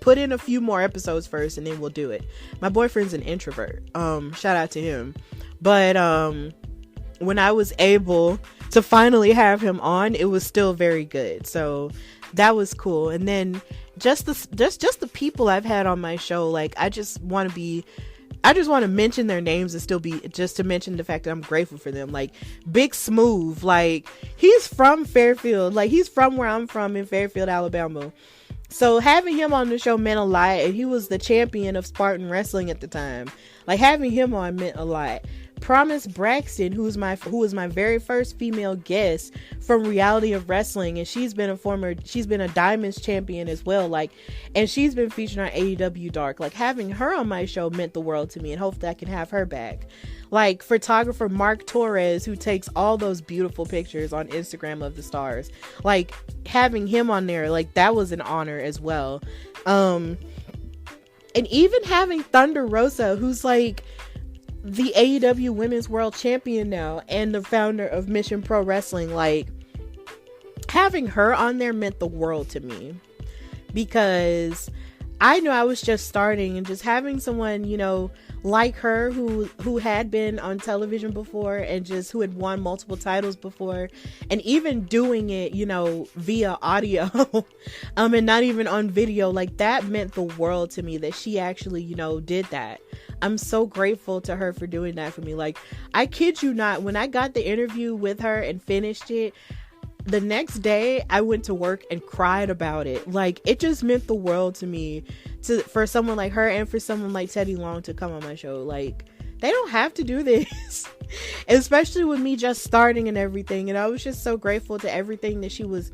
Put in a few more episodes first, and then we'll do it. My boyfriend's an introvert. Shout out to him. But when I was able to finally have him on, it was still very good. So that was cool. And then just the people I've had on my show, like I just want to mention their names and still be, just to mention the fact that I'm grateful for them. Like Big Smooth, like he's from Fairfield, like he's from where I'm from in Fairfield, Alabama. So having him on the show meant a lot, and he was the champion of Spartan Wrestling at the time. Like having him on meant a lot. Promise Braxton, who was my very first female guest from Reality of Wrestling, and she's been a Diamonds champion as well, like, and she's been featured on AEW Dark. Like having her on my show meant the world to me, and hopefully I can have her back. Like photographer Mark Torres, who takes all those beautiful pictures on Instagram of the stars, like having him on there, like that was an honor as well. And even having Thunder Rosa, who's like the AEW Women's World Champion now and the founder of Mission Pro Wrestling, like having her on there meant the world to me, because I knew I was just starting, and just having someone, like her who had been on television before and just who had won multiple titles before, and even doing it, via audio and not even on video, like that meant the world to me that she actually, did that. I'm so grateful to her for doing that for me. Like, I kid you not, when I got the interview with her and finished it, the next day I went to work and cried about it. Like, it just meant the world to me for someone like her and for someone like Teddy Long to come on my show. Like, they don't have to do this, especially with me just starting and everything. And I was just so grateful to everything that she was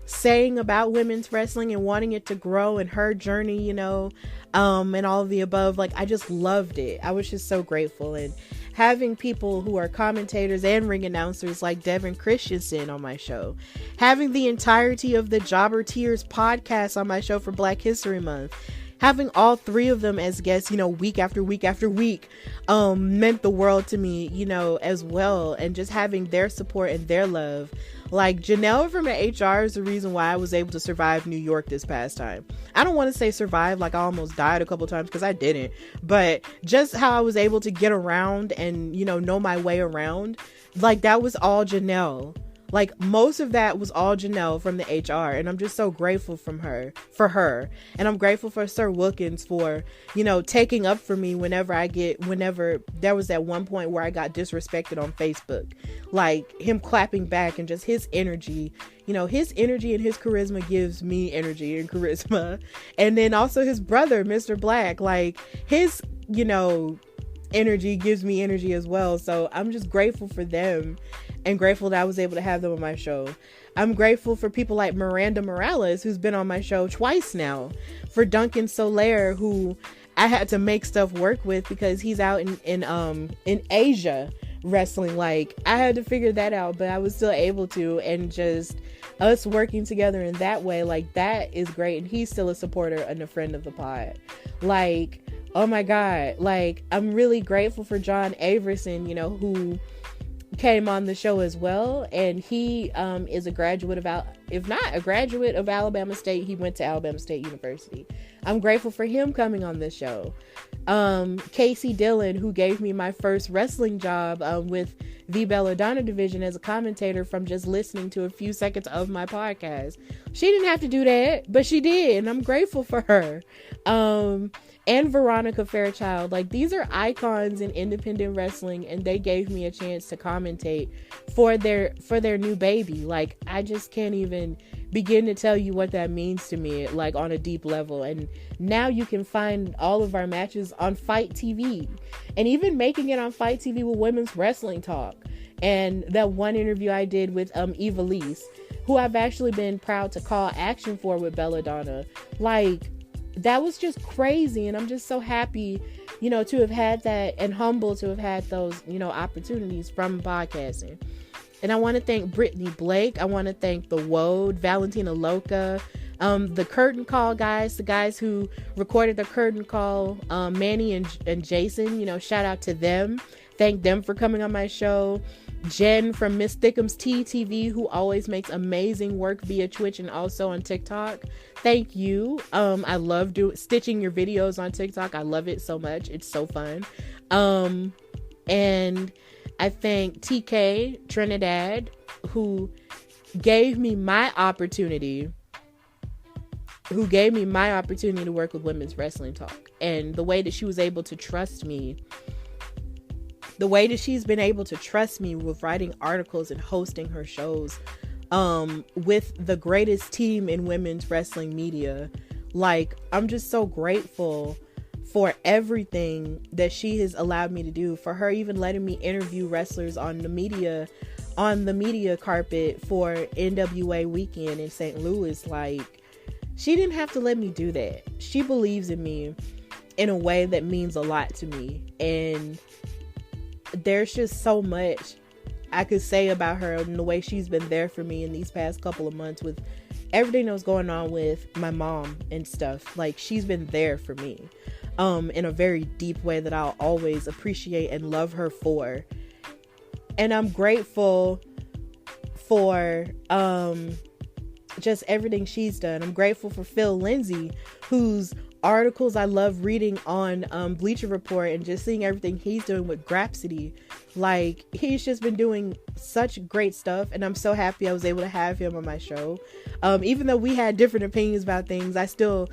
saying about women's wrestling and wanting it to grow, and her journey, and all of the above. Like, I just loved it. I was just so grateful. And having people who are commentators and ring announcers like Devin Christensen on my show, having the entirety of the Jobber Tears podcast on my show for Black History Month, having all three of them as guests, week after week after week, meant the world to me, as well. And just having their support and their love. Like, Janelle from HR is the reason why I was able to survive New York this past time. I don't want to say survive like I almost died a couple times, because I didn't. But just how I was able to get around and, know my way around. Like, that was all Janelle. Like, most of that was all Janelle from the HR, and I'm just so grateful for her. And I'm grateful for Sir Wilkins for, taking up for me whenever there was that one point where I got disrespected on Facebook. Like, him clapping back and just his energy, his energy and his charisma gives me energy and charisma. And then also his brother, Mr. Black, like his, energy gives me energy as well. So I'm just grateful for them, and grateful that I was able to have them on my show. I'm grateful for people like Miranda Morales, who's been on my show twice now, for Duncan Solaire, who I had to make stuff work with because he's out in Asia wrestling. Like, I had to figure that out, but I was still able to, and just us working together in that way, like, that is great. And he's still a supporter and a friend of the pod. Like, Oh my God. Like, I'm really grateful for John Averson, who came on the show as well. And he is a graduate of, if not a graduate of Alabama State, he went to Alabama State University. I'm grateful for him coming on this show. Casey Dillon, who gave me my first wrestling job with the Belladonna division as a commentator from just listening to a few seconds of my podcast. She didn't have to do that, but she did, and I'm grateful for her. And Veronica Fairchild, like, these are icons in independent wrestling, and they gave me a chance to commentate for their new baby. Like, I just can't even begin to tell you what that means to me, like, on a deep level. And now you can find all of our matches on Fight TV, and even making it on Fight TV with Women's Wrestling Talk. And that one interview I did with Eva Lise, who I've actually been proud to call action for with Belladonna. Like, that was just crazy, and I'm just so happy, to have had that, and humble to have had those, opportunities from podcasting. And I want to thank Brittany Blake. I want to thank the Wode, Valentina Loca, the Curtain Call guys, the guys who recorded the Curtain Call, Manny and Jason, shout out to them. Thank them for coming on my show. Jen from Miss Thickum's TV, who always makes amazing work via Twitch and also on TikTok. Thank you. I love stitching your videos on TikTok. I love it so much. It's so fun. And I thank TK Trinidad, who gave me my opportunity to work with Women's Wrestling Talk. And the way that she was able to trust me, the way that she's been able to trust me with writing articles and hosting her shows with the greatest team in women's wrestling media. Like, I'm just so grateful for everything that she has allowed me to do, for her even letting me interview wrestlers on the media carpet for NWA weekend in St. Louis. Like, she didn't have to let me do that. She believes in me in a way that means a lot to me. And there's just so much I could say about her and the way she's been there for me in these past couple of months with everything that was going on with my mom and stuff. Like, she's been there for me in a very deep way that I'll always appreciate and love her for. And I'm grateful for just everything she's done. I'm grateful for Phil Lindsay, whose articles I love reading on Bleacher Report, and just seeing everything he's doing with Grapsity. Like, he's just been doing such great stuff, and I'm so happy I was able to have him on my show. Even though we had different opinions about things, I still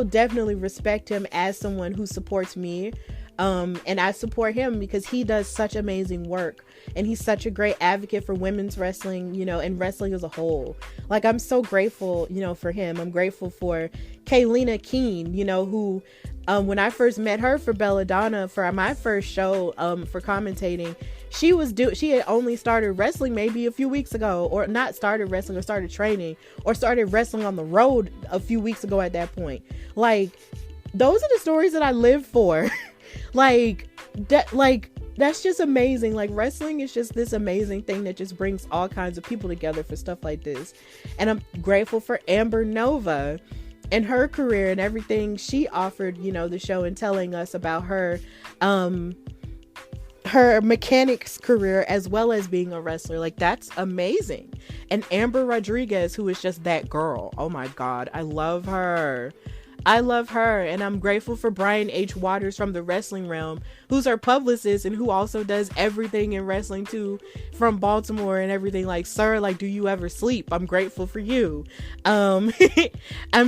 definitely respect him as someone who supports me. And I support him because he does such amazing work, and he's such a great advocate for women's wrestling, and wrestling as a whole. Like, I'm so grateful, for him. I'm grateful for Kaylina Keene, who, when I first met her for Belladonna, for my first show, for commentating, she had only started wrestling maybe a few weeks ago, or not started wrestling, or started training, or started wrestling on the road a few weeks ago at that point. Like, those are the stories that I live for. That's just amazing. Like, wrestling is just this amazing thing that just brings all kinds of people together for stuff like this. And I'm grateful for Amber Nova and her career and everything she offered, the show, and telling us about her mechanics career as well as being a wrestler. Like, that's amazing. And Amber Rodriguez, who is just that girl. Oh my God. I love her. And I'm grateful for Brian H. Waters from the Wrestling Realm, who's her publicist and who also does everything in wrestling too, from Baltimore and everything. Like, sir, like, do you ever sleep? I'm grateful for you. I'm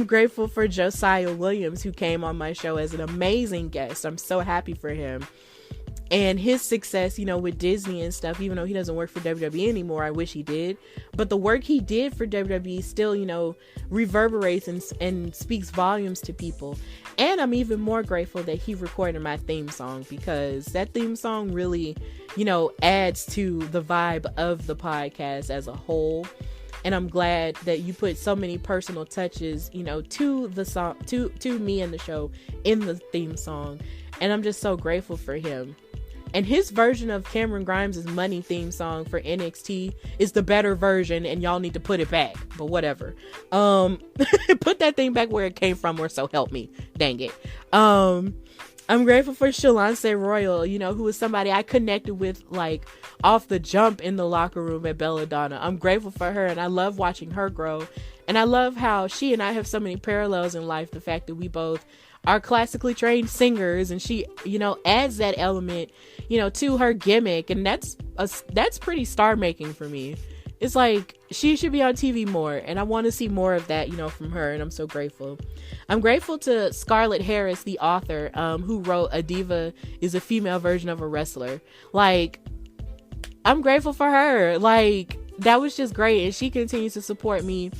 grateful for Josiah Williams, who came on my show as an amazing guest. I'm so happy for him. And his success, with Disney and stuff, even though he doesn't work for WWE anymore, I wish he did. But the work he did for WWE still, reverberates and speaks volumes to people. And I'm even more grateful that he recorded my theme song, because that theme song really, adds to the vibe of the podcast as a whole. And I'm glad that you put so many personal touches, to the song, to me and the show in the theme song. And I'm just so grateful for him. And his version of Cameron Grimes' Money theme song for NXT is the better version, and y'all need to put it back. But whatever. Put that thing back where it came from, or so help me. Dang it. I'm grateful for Shalonce Royal, you know, who was somebody I connected with, like, off the jump in the locker room at Belladonna. I'm grateful for her, and I love watching her grow. And I love how she and I have so many parallels in life. The fact that we both are classically trained singers, and she, you know, adds that element, you know, to her gimmick. And that's pretty star making for me. It's like, she should be on TV more, and I want to see more of that, you know, from her, and I'm so grateful. I'm grateful to Scarlett Harris, the author, who wrote A Diva is a Female Version of a Wrestler. Like, I'm grateful for her. Like, that was just great, and she continues to support me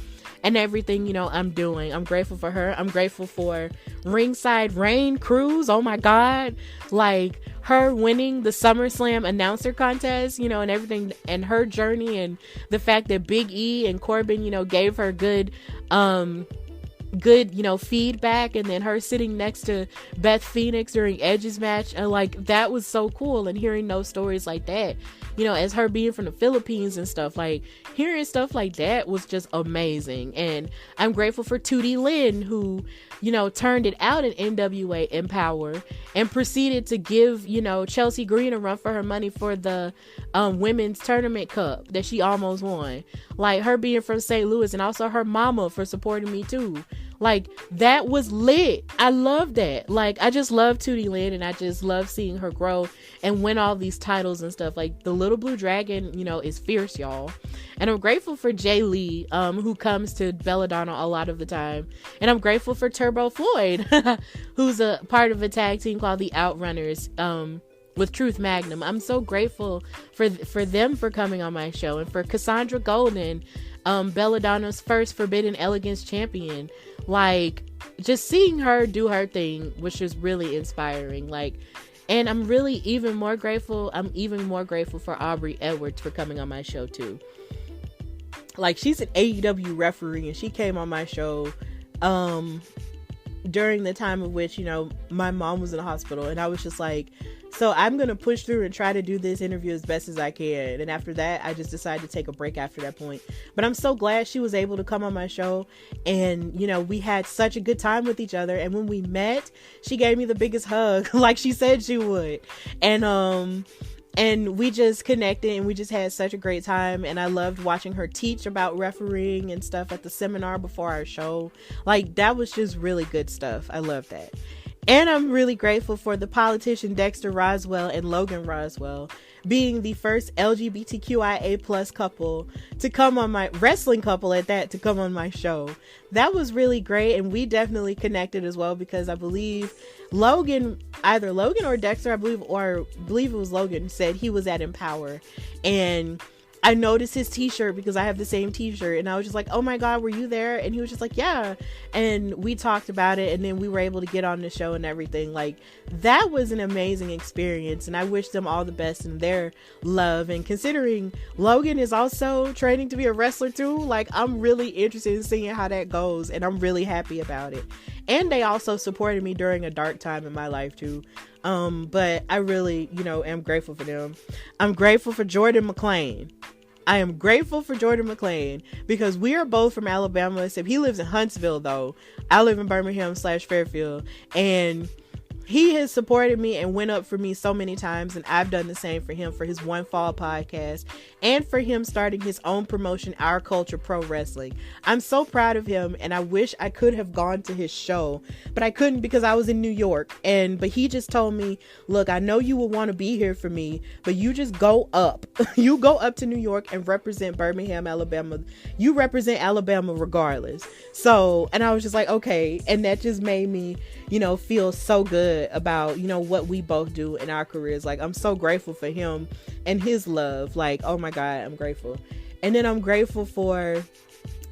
and everything, you know, I'm doing. I'm grateful for her. I'm grateful for Ringside Rain Cruz. Oh my God. Like, her winning the SummerSlam announcer contest, you know, and everything, and her journey, and the fact that Big E and Corbin, you know, gave her good, you know, feedback, and then her sitting next to Beth Phoenix during Edge's match, and like, that was so cool. And hearing those stories like that, you know, as her being from the Philippines and stuff, like, hearing stuff like that was just amazing. And I'm grateful for Tootie Lynn, who, you know, turned it out at NWA Empower and proceeded to give, you know, Chelsea Green a run for her money for the women's tournament cup that she almost won. Like, her being from St. Louis, and also her mama for supporting me too. Like, that was lit. I love that. Like, I just love Tootie Lynn, and I just love seeing her grow and win all these titles and stuff. Like, the Little Blue Dragon, you know, is fierce, y'all. And I'm grateful for Jay Lee, who comes to Belladonna a lot of the time. And I'm grateful for Turbo Floyd, who's a part of a tag team called the Outrunners, with Truth Magnum. I'm so grateful for them for coming on my show, and for Cassandra Golden, Belladonna's first Forbidden Elegance champion. Like, just seeing her do her thing was just really inspiring. Like, and I'm even more grateful for Aubrey Edwards for coming on my show too. Like, she's an AEW referee, and she came on my show during the time of which, you know, my mom was in the hospital, and I was just like, so I'm going to push through and try to do this interview as best as I can. And after that, I just decided to take a break after that point. But I'm so glad she was able to come on my show. And, you know, we had such a good time with each other. And when we met, she gave me the biggest hug, like she said she would. And we just connected, and we just had such a great time. And I loved watching her teach about refereeing and stuff at the seminar before our show. Like, that was just really good stuff. I love that. And I'm really grateful for the politician Dexter Roswell and Logan Roswell being the first LGBTQIA plus couple to come on my wrestling couple at that, to come on my show. That was really great. And we definitely connected as well, because I believe either Logan or Dexter, I believe it was Logan, said he was at Empower, and I noticed his t-shirt because I have the same t-shirt, and I was just like, oh my God, were you there? And he was just like, yeah. And we talked about it, and then we were able to get on the show and everything. Like, that was an amazing experience, and I wish them all the best in their love. And considering Logan is also training to be a wrestler too, like, I'm really interested in seeing how that goes, and I'm really happy about it. And they also supported me during a dark time in my life too. But I really, you know, am grateful for them. I'm grateful for Jordan McClain. I am grateful for Jordan McClain because we are both from Alabama, except he lives in Huntsville though. I live in Birmingham/Fairfield, and he has supported me and went up for me so many times, and I've done the same for him for his One Fall podcast, and for him starting his own promotion, Our Culture Pro Wrestling. I'm so proud of him, and I wish I could have gone to his show, but I couldn't because I was in New York. But he just told me, look, I know you will want to be here for me, but you just go up. You go up to New York and represent Birmingham, Alabama. You represent Alabama regardless. So, and I was just like, okay. And that just made me, you know, feel so good about, you know, what we both do in our careers. Like, I'm so grateful for him and his love. Like, oh my God, I'm grateful. And then I'm grateful for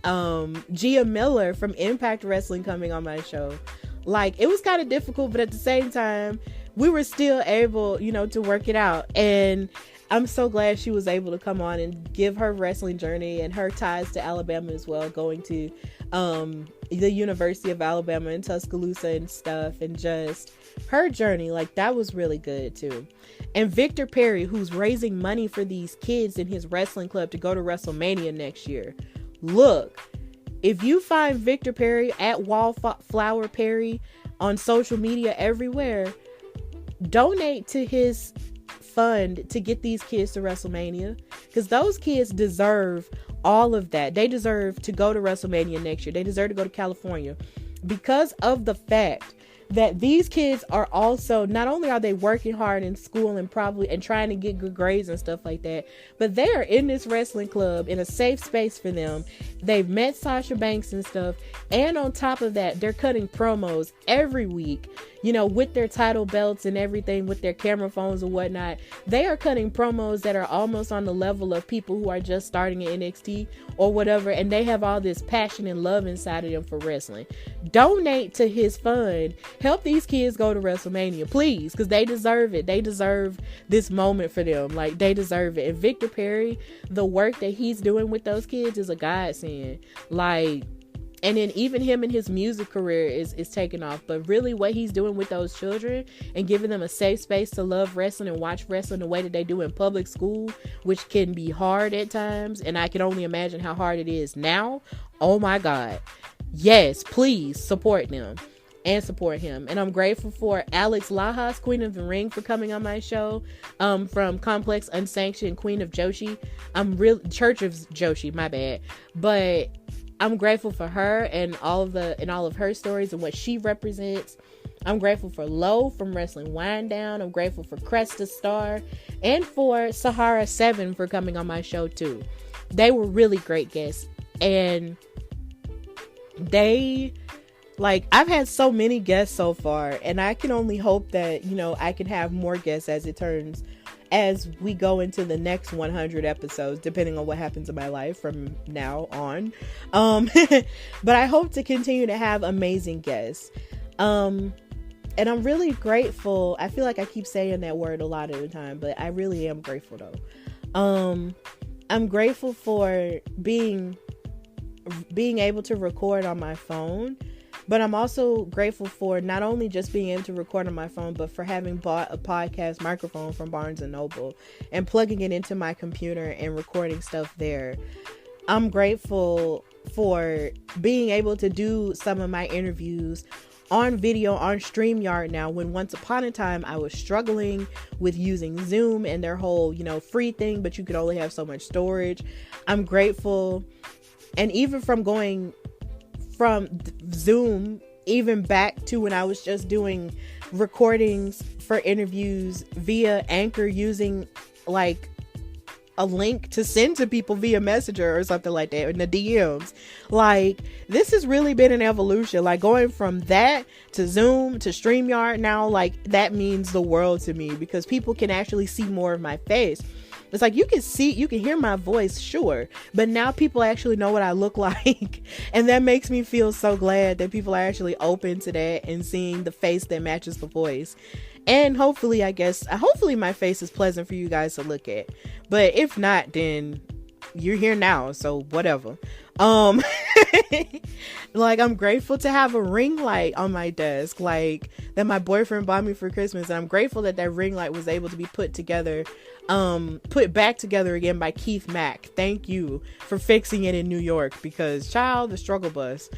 Gia Miller from Impact Wrestling coming on my show. Like, it was kind of difficult, but at the same time, we were still able, you know, to work it out. And I'm so glad she was able to come on and give her wrestling journey and her ties to Alabama as well, going to the University of Alabama in Tuscaloosa and stuff, and just her journey. Like, that was really good too. And Victor Perry, who's raising money for these kids in his wrestling club to go to WrestleMania next year. Look, if you find Victor Perry at Wallflower Perry on social media everywhere, donate to his fund to get these kids to WrestleMania, because those kids deserve all of that. They deserve to go to WrestleMania next year. They deserve to go to California, because of the fact that these kids are also, not only are they working hard in school and trying to get good grades and stuff like that, but they are in this wrestling club in a safe space for them. They've met Sasha Banks and stuff, and on top of that, they're cutting promos every week, you know, with their title belts and everything, with their camera phones and whatnot. They are cutting promos that are almost on the level of people who are just starting in NXT or whatever, and they have all this passion and love inside of them for wrestling. Donate to his fund. Help these kids go to WrestleMania, please, because they deserve it. They deserve this moment for them. Like, they deserve it. And Victor Perry, the work that he's doing with those kids is a godsend. Like, and then even him and his music career is taking off. But really what he's doing with those children and giving them a safe space to love wrestling and watch wrestling the way that they do in public school, which can be hard at times. And I can only imagine how hard it is now. Oh my God. Yes, please support them and support him. And I'm grateful for Alex Lajas, Queen of the Ring, for coming on my show, from Complex Unsanctioned, Queen of Joshi. Church of Joshi, my bad. But I'm grateful for her and all of her stories and what she represents. I'm grateful for Lo from Wrestling Wind Down. I'm grateful for Cresta Star and for Sahara 7 for coming on my show too. They were really great guests, and I've had so many guests so far, and I can only hope that, you know, I can have more guests as we go into the next 100 episodes, depending on what happens in my life from now on. But I hope to continue to have amazing guests. And I'm really grateful. I feel like I keep saying that word a lot of the time, but I really am grateful though. I'm grateful for being able to record on my phone. But I'm also grateful for not only just being able to record on my phone, but for having bought a podcast microphone from Barnes & Noble and plugging it into my computer and recording stuff there. I'm grateful for being able to do some of my interviews on video on StreamYard now, when once upon a time I was struggling with using Zoom and their whole, you know, free thing, but you could only have so much storage. I'm grateful. And even from going from Zoom, even back to when I was just doing recordings for interviews via Anchor, using like a link to send to people via Messenger or something like that in the DMs. Like, this has really been an evolution. Like, going from that to Zoom to StreamYard now, like, that means the world to me, because people can actually see more of my face. It's like, you can hear my voice, sure, but now people actually know what I look like. And that makes me feel so glad that people are actually open to that and seeing the face that matches the voice. And hopefully my face is pleasant for you guys to look at. But if not, then you're here now, so whatever. Like, I'm grateful to have a ring light on my desk, like, that my boyfriend bought me for Christmas. And I'm grateful that ring light was able to be put back together again by Keith Mack. Thank you for fixing it in New York, because child, the struggle bus.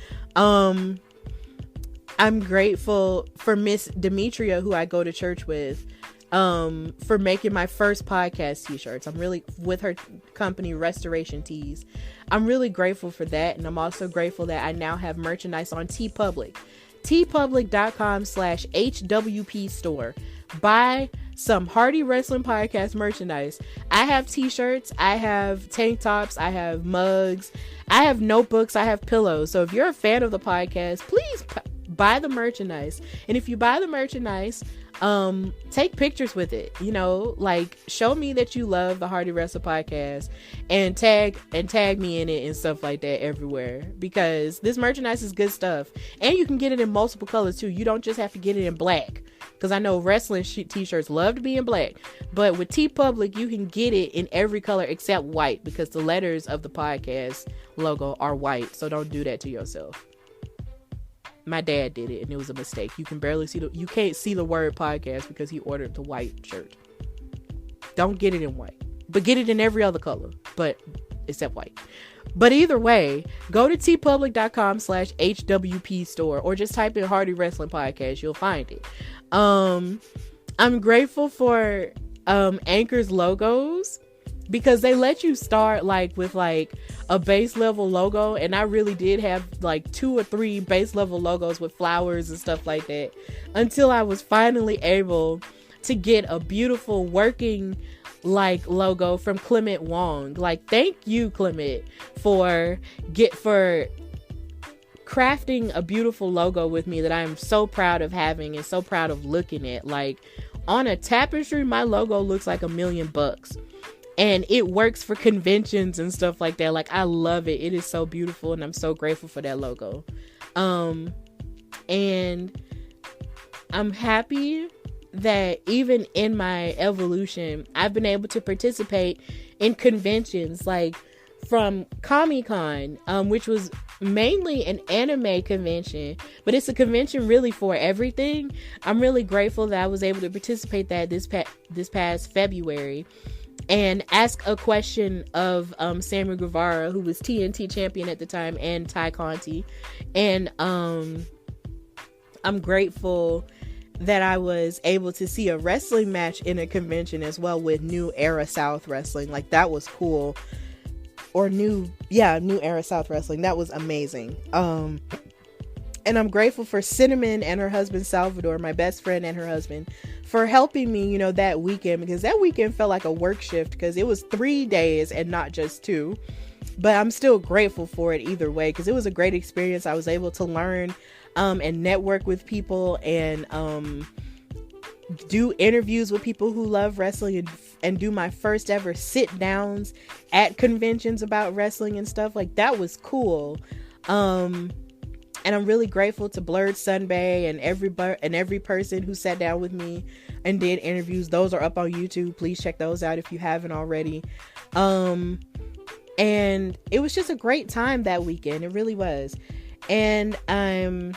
I'm grateful for Miss Demetria, who I go to church with, for making my first podcast t-shirts. I'm really, with her company Restoration Tees, I'm really grateful for that. And I'm also grateful that I now have merchandise on TeePublic, teepublic.com/HWP store. Buy some Hardy Wrestling Podcast merchandise. I have t-shirts, I have tank tops, I have mugs, I have notebooks, I have pillows. So if you're a fan of the podcast, please buy the merchandise. And if you buy the merchandise, take pictures with it, you know, like show me that you love the Hardy Wrestle podcast and tag me in it and stuff like that everywhere, because this merchandise is good stuff. And you can get it in multiple colors too. You don't just have to get it in black, because I know wrestling t-shirts love to be in black, but with TeePublic you can get it in every color except white, because the letters of the podcast logo are white. So don't do that to yourself. My dad did it and it was a mistake. You can barely see you can't see the word podcast because he ordered the white shirt. Don't get it in white, but get it in every other color, but except white. But either way, go to teepublic.com/HWP store, or just type in Hardy Wrestling Podcast. You'll find it. I'm grateful for Anchor's logos, because they let you start like with like a base level logo, and I really did have like 2 or 3 base level logos with flowers and stuff like that, until I was finally able to get a beautiful working like logo from Clement Wong. Like, thank you, Clement, for crafting a beautiful logo with me that I'm so proud of having and so proud of looking at. Like, on a tapestry, my logo looks like $1 million. And it works for conventions and stuff like that. Like, I love it. It is so beautiful, and I'm so grateful for that logo. And I'm happy that even in my evolution, I've been able to participate in conventions, like from Comic-Con, which was mainly an anime convention, but it's a convention really for everything. I'm really grateful that I was able to participate that this past February, and ask a question of Sammy Guevara, who was TNT champion at the time, and Ty Conti. And I'm grateful that I was able to see a wrestling match in a convention as well with New Era South Wrestling. Like, that was cool. Or New Era South Wrestling. That was amazing. And I'm grateful for Cinnamon and her husband Salvador, my best friend and her husband, for helping me, you know, that weekend, because that weekend felt like a work shift, because it was 3 days and not just 2. But I'm still grateful for it either way, because it was a great experience. I was able to learn and network with people, and do interviews with people who love wrestling, and do my first ever sit downs at conventions about wrestling and stuff. Like, that was cool. And I'm really grateful to Blurred Sunbay and every person who sat down with me and did interviews. Those are up on YouTube. Please check those out if you haven't already. And it was just a great time that weekend. It really was. And I'm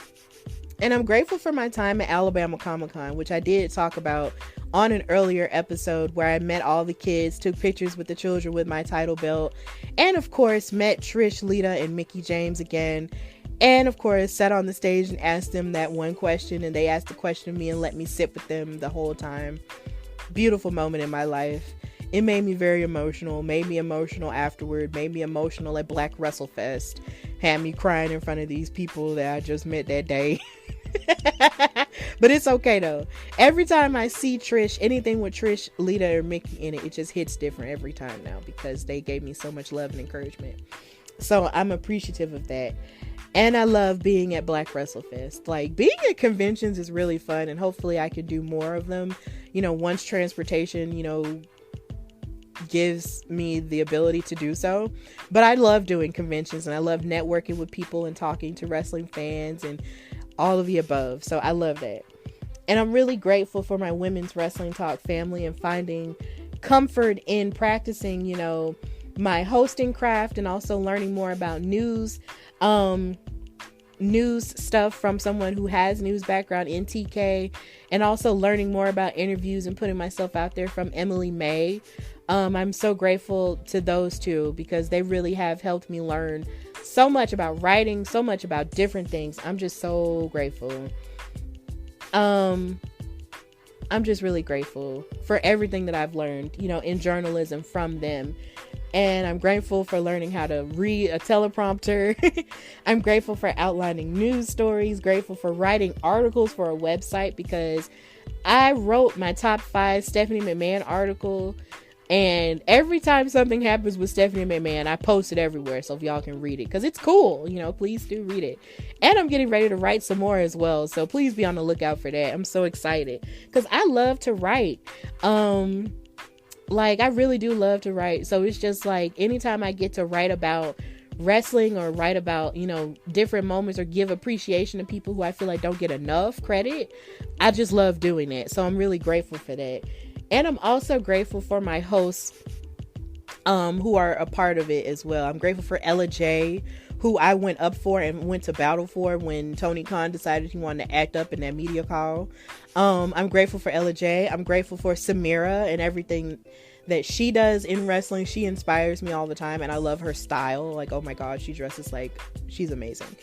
grateful for my time at Alabama Comic-Con, which I did talk about on an earlier episode, where I met all the kids, took pictures with the children with my title belt, and of course met Trish, Lita, and Mickey James again. And of course, sat on the stage and asked them that one question, and they asked the question of me and let me sit with them the whole time. Beautiful moment in my life. It made me very emotional, made me emotional afterward, made me emotional at Black WrestleFest, had me crying in front of these people that I just met that day. But it's okay though. Every time I see Trish, anything with Trish, Lita, or Mickey in it, it just hits different every time now, because they gave me so much love and encouragement. So I'm appreciative of that. And I love being at Black WrestleFest. Like, being at conventions is really fun, and hopefully I can do more of them, you know, once transportation, you know, gives me the ability to do so. But I love doing conventions, and I love networking with people and talking to wrestling fans and all of the above. So I love that. And I'm really grateful for my Women's Wrestling Talk family, and finding comfort in practicing, you know, my hosting craft, and also learning more about news stuff from someone who has news background in TK, and also learning more about interviews and putting myself out there from Emily May. I'm so grateful to those two, because they really have helped me learn so much about writing, so much about different things. I'm just so grateful. I'm just really grateful for everything that I've learned, you know, in journalism from them. And I'm grateful for learning how to read a teleprompter. I'm grateful for outlining news stories, grateful for writing articles for a website, because I wrote my top 5 Stephanie McMahon article, And every time something happens with Stephanie McMahon, I post it everywhere so if y'all can read it, because it's cool. Please do read it. And I'm getting ready to write some more as well, so please be on the lookout for that. I'm so excited because I love to write. I really do love to write. So it's just like anytime I get to write about wrestling or write about, different moments or give appreciation to people who I feel like don't get enough credit, I just love doing that. So I'm really grateful for that. And I'm also grateful for my hosts who are a part of it as well. I'm grateful for Ella J, who I went up for and went to battle for when Tony Khan decided he wanted to act up in that media call. I'm grateful for Ella J. I'm grateful for Samira and everything that she does in wrestling. She inspires me all the time, and I love her style. Like, oh my god, she dresses like she's amazing.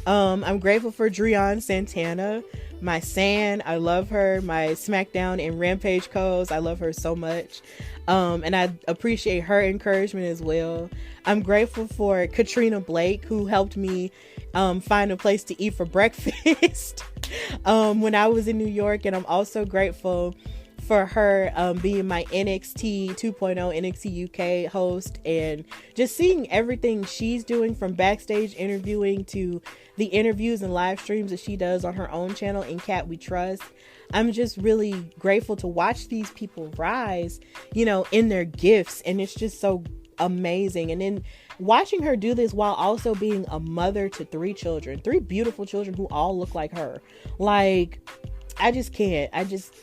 I'm grateful for Drian Santana, my San. I love her. My SmackDown and Rampage codes, I love her so much. And I appreciate her encouragement as well. I'm grateful for Katrina Blake, who helped me find a place to eat for breakfast when I was in New York. And I'm also grateful for her being my NXT 2.0 NXT UK host, and just seeing everything she's doing, from backstage interviewing to the interviews and live streams that she does on her own channel, In Cat We Trust. I'm just really grateful to watch these people rise, in their gifts, and it's just so amazing. And then watching her do this while also being a mother to 3 beautiful children who all look like her. Like, I just can't.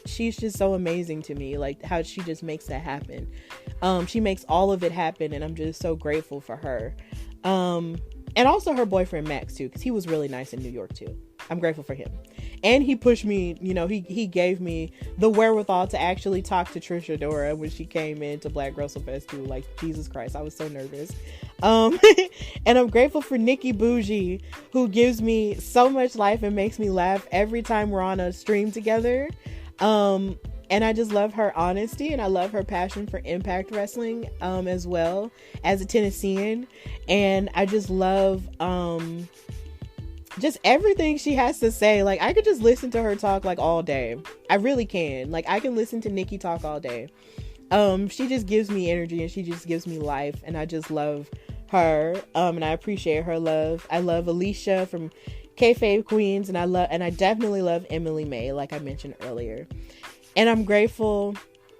She's just so amazing to me, like how she just makes that happen. She makes all of it happen, and I'm just so grateful for her. And also her boyfriend Max too, because he was really nice in New York too. I'm grateful for him. And he pushed me, he gave me the wherewithal to actually talk to Trisha Dora when she came into Black WrestleFest too. Like, Jesus Christ, I was so nervous. And I'm grateful for Nikki Bougie, who gives me so much life and makes me laugh every time we're on a stream together. And I just love her honesty, and I love her passion for Impact Wrestling as well as a Tennessean. And I just love just everything she has to say. Like, I could just listen to her talk like all day. I really can. Like, I can listen to Nikki talk all day. She just gives me energy, and she just gives me life, and I just love her. And I appreciate her love. I love Alicia from Kayfabe Queens, and I definitely love Emily May, like I mentioned earlier. And I'm grateful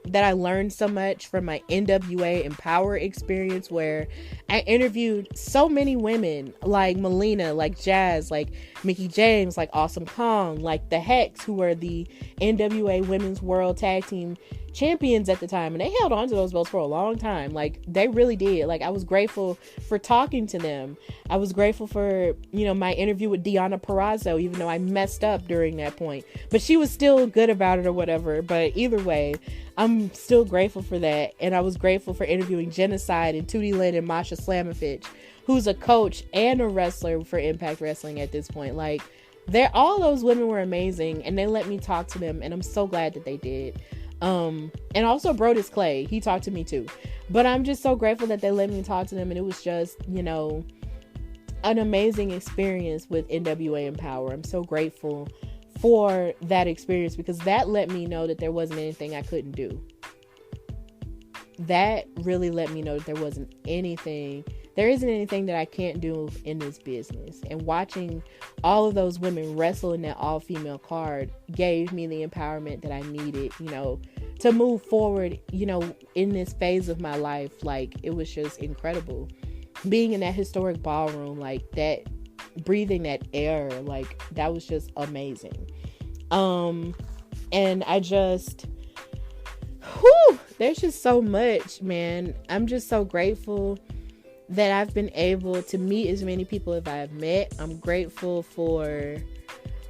that I learned so much from my NWA Empower experience, where I interviewed so many women like Melina, like Jazz, like Mickey James, like Awesome Kong, like the Hex, who were the NWA Women's World Tag Team champions at the time, and they held on to those belts for a long time. Like, they really did. Like, I was grateful for talking to them. I was grateful for, my interview with Deonna Purrazzo, even though I messed up during that point, but she was still good about it or whatever. But either way, I'm still grateful for that. And I was grateful for interviewing Genocide and Tootie Lynn and Masha Slamovich, who's a coach and a wrestler for Impact Wrestling at this point. Like, all those women were amazing, and they let me talk to them, and I'm so glad that they did. And also Brodus Clay, he talked to me too, but I'm just so grateful that they let me talk to them. And it was just, an amazing experience with NWA Empower. I'm so grateful for that experience, because that let me know that there wasn't anything I couldn't do. That really let me know that there isn't anything that I can't do in this business. And watching all of those women wrestle in that all-female card gave me the empowerment that I needed, to move forward, in this phase of my life. Like, it was just incredible. Being in that historic ballroom, like that, breathing that air, like, that was just amazing. And I just, there's just so much, man. I'm just so grateful that I've been able to meet as many people as I've met. I'm grateful for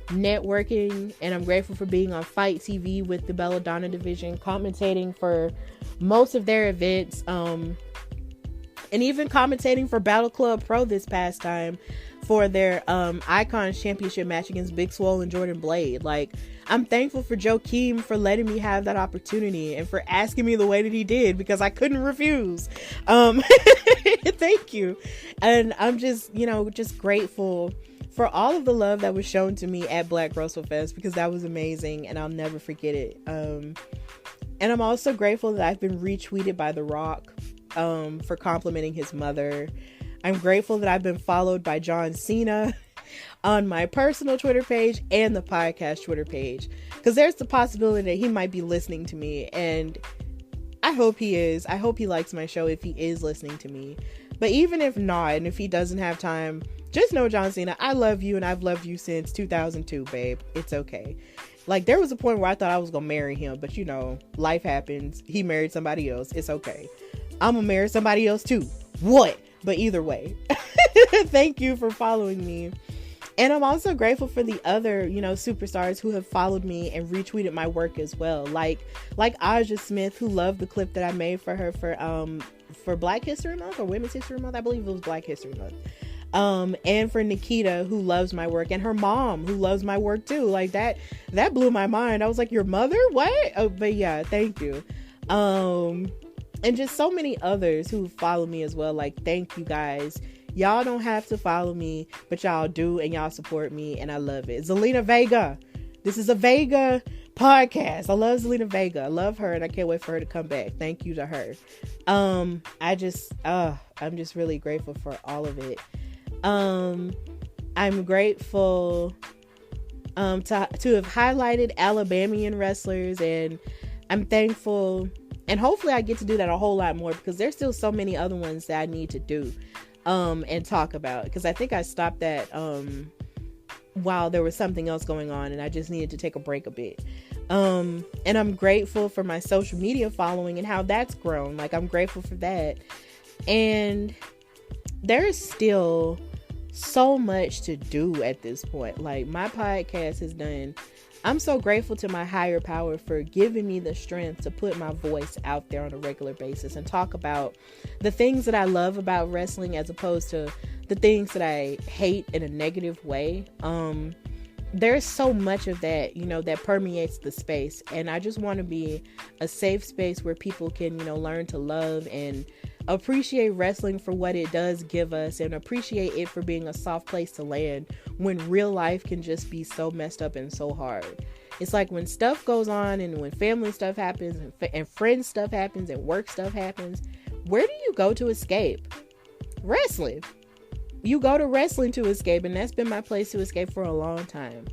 networking, and I'm grateful for being on Fight TV with the Belladonna division, commentating for most of their events, and even commentating for Battle Club Pro this past time for their Icons Championship match against Big Swole and Jordan Blade. Like, I'm thankful for Joakim for letting me have that opportunity and for asking me the way that he did, because I couldn't refuse. Thank you. And I'm just, just grateful for all of the love that was shown to me at Black WrestleFest, because that was amazing, and I'll never forget it. And I'm also grateful that I've been retweeted by The Rock for complimenting his mother. I'm grateful that I've been followed by John Cena on my personal Twitter page and the podcast Twitter page, because there's the possibility that he might be listening to me, and I hope he is. I hope he likes my show if he is listening to me. But even if not, and if he doesn't have time, just know, John Cena, I love you, and I've loved you since 2002, babe. It's okay. Like, there was a point where I thought I was gonna marry him, but you know, life happens. He married somebody else. It's okay. I'm gonna marry somebody else too. What? But either way, thank you for following me. And I'm also grateful for the other, you know, superstars who have followed me and retweeted my work as well. Like Aja Smith, who loved the clip that I made for her for Black History Month or Women's History Month. I believe it was Black History Month. And for Nikita, who loves my work, and her mom, who loves my work too. Like that blew my mind. I was like, your mother? What? Oh, but yeah, thank you. And just so many others who follow me as well. Like, thank you guys. Y'all don't have to follow me, but y'all do, and y'all support me, and I love it. Zelina Vega. This is a Vega podcast. I love Zelina Vega. I love her, and I can't wait for her to come back. Thank you to her. I'm just really grateful for all of it. I'm grateful to have highlighted Alabamian wrestlers, and I'm thankful, and hopefully I get to do that a whole lot more, because there's still so many other ones that I need to do and talk about, because I think I stopped that while there was something else going on, and I just needed to take a break a bit. And I'm grateful for my social media following and how that's grown. Like, I'm grateful for that. And there is still so much to do at this point. Like, my podcast is done. I'm so grateful to my higher power for giving me the strength to put my voice out there on a regular basis and talk about the things that I love about wrestling, as opposed to the things that I hate in a negative way. There's so much of that, you know, that permeates the space. And I just want to be a safe space where people can, you know, learn to love and appreciate wrestling for what it does give us, and appreciate it for being a soft place to land when real life can just be so messed up and so hard. It's like when stuff goes on, and when family stuff happens, and friend stuff happens, and work stuff happens, where do you go to escape? Wrestling. You go to wrestling to escape, and that's been my place to escape for a long time.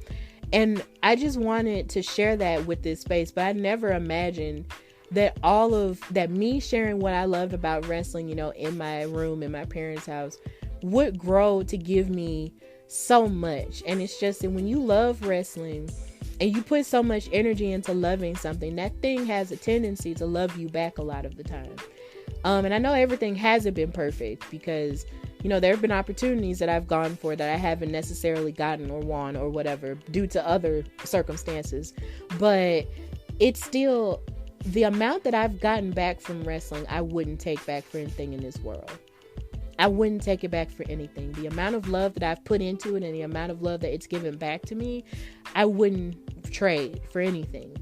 And I just wanted to share that with this space, but I never imagined that all of that, me sharing what I loved about wrestling, you know, in my room in my parents' house, would grow to give me so much. And it's just that when you love wrestling and you put so much energy into loving something, that thing has a tendency to love you back a lot of the time. And I know everything hasn't been perfect, because, you know, there have been opportunities that I've gone for that I haven't necessarily gotten or won or whatever due to other circumstances. But it's still, the amount that I've gotten back from wrestling, I wouldn't take back for anything in this world. I wouldn't take it back for anything. The amount of love that I've put into it and the amount of love that it's given back to me, I wouldn't trade for anything.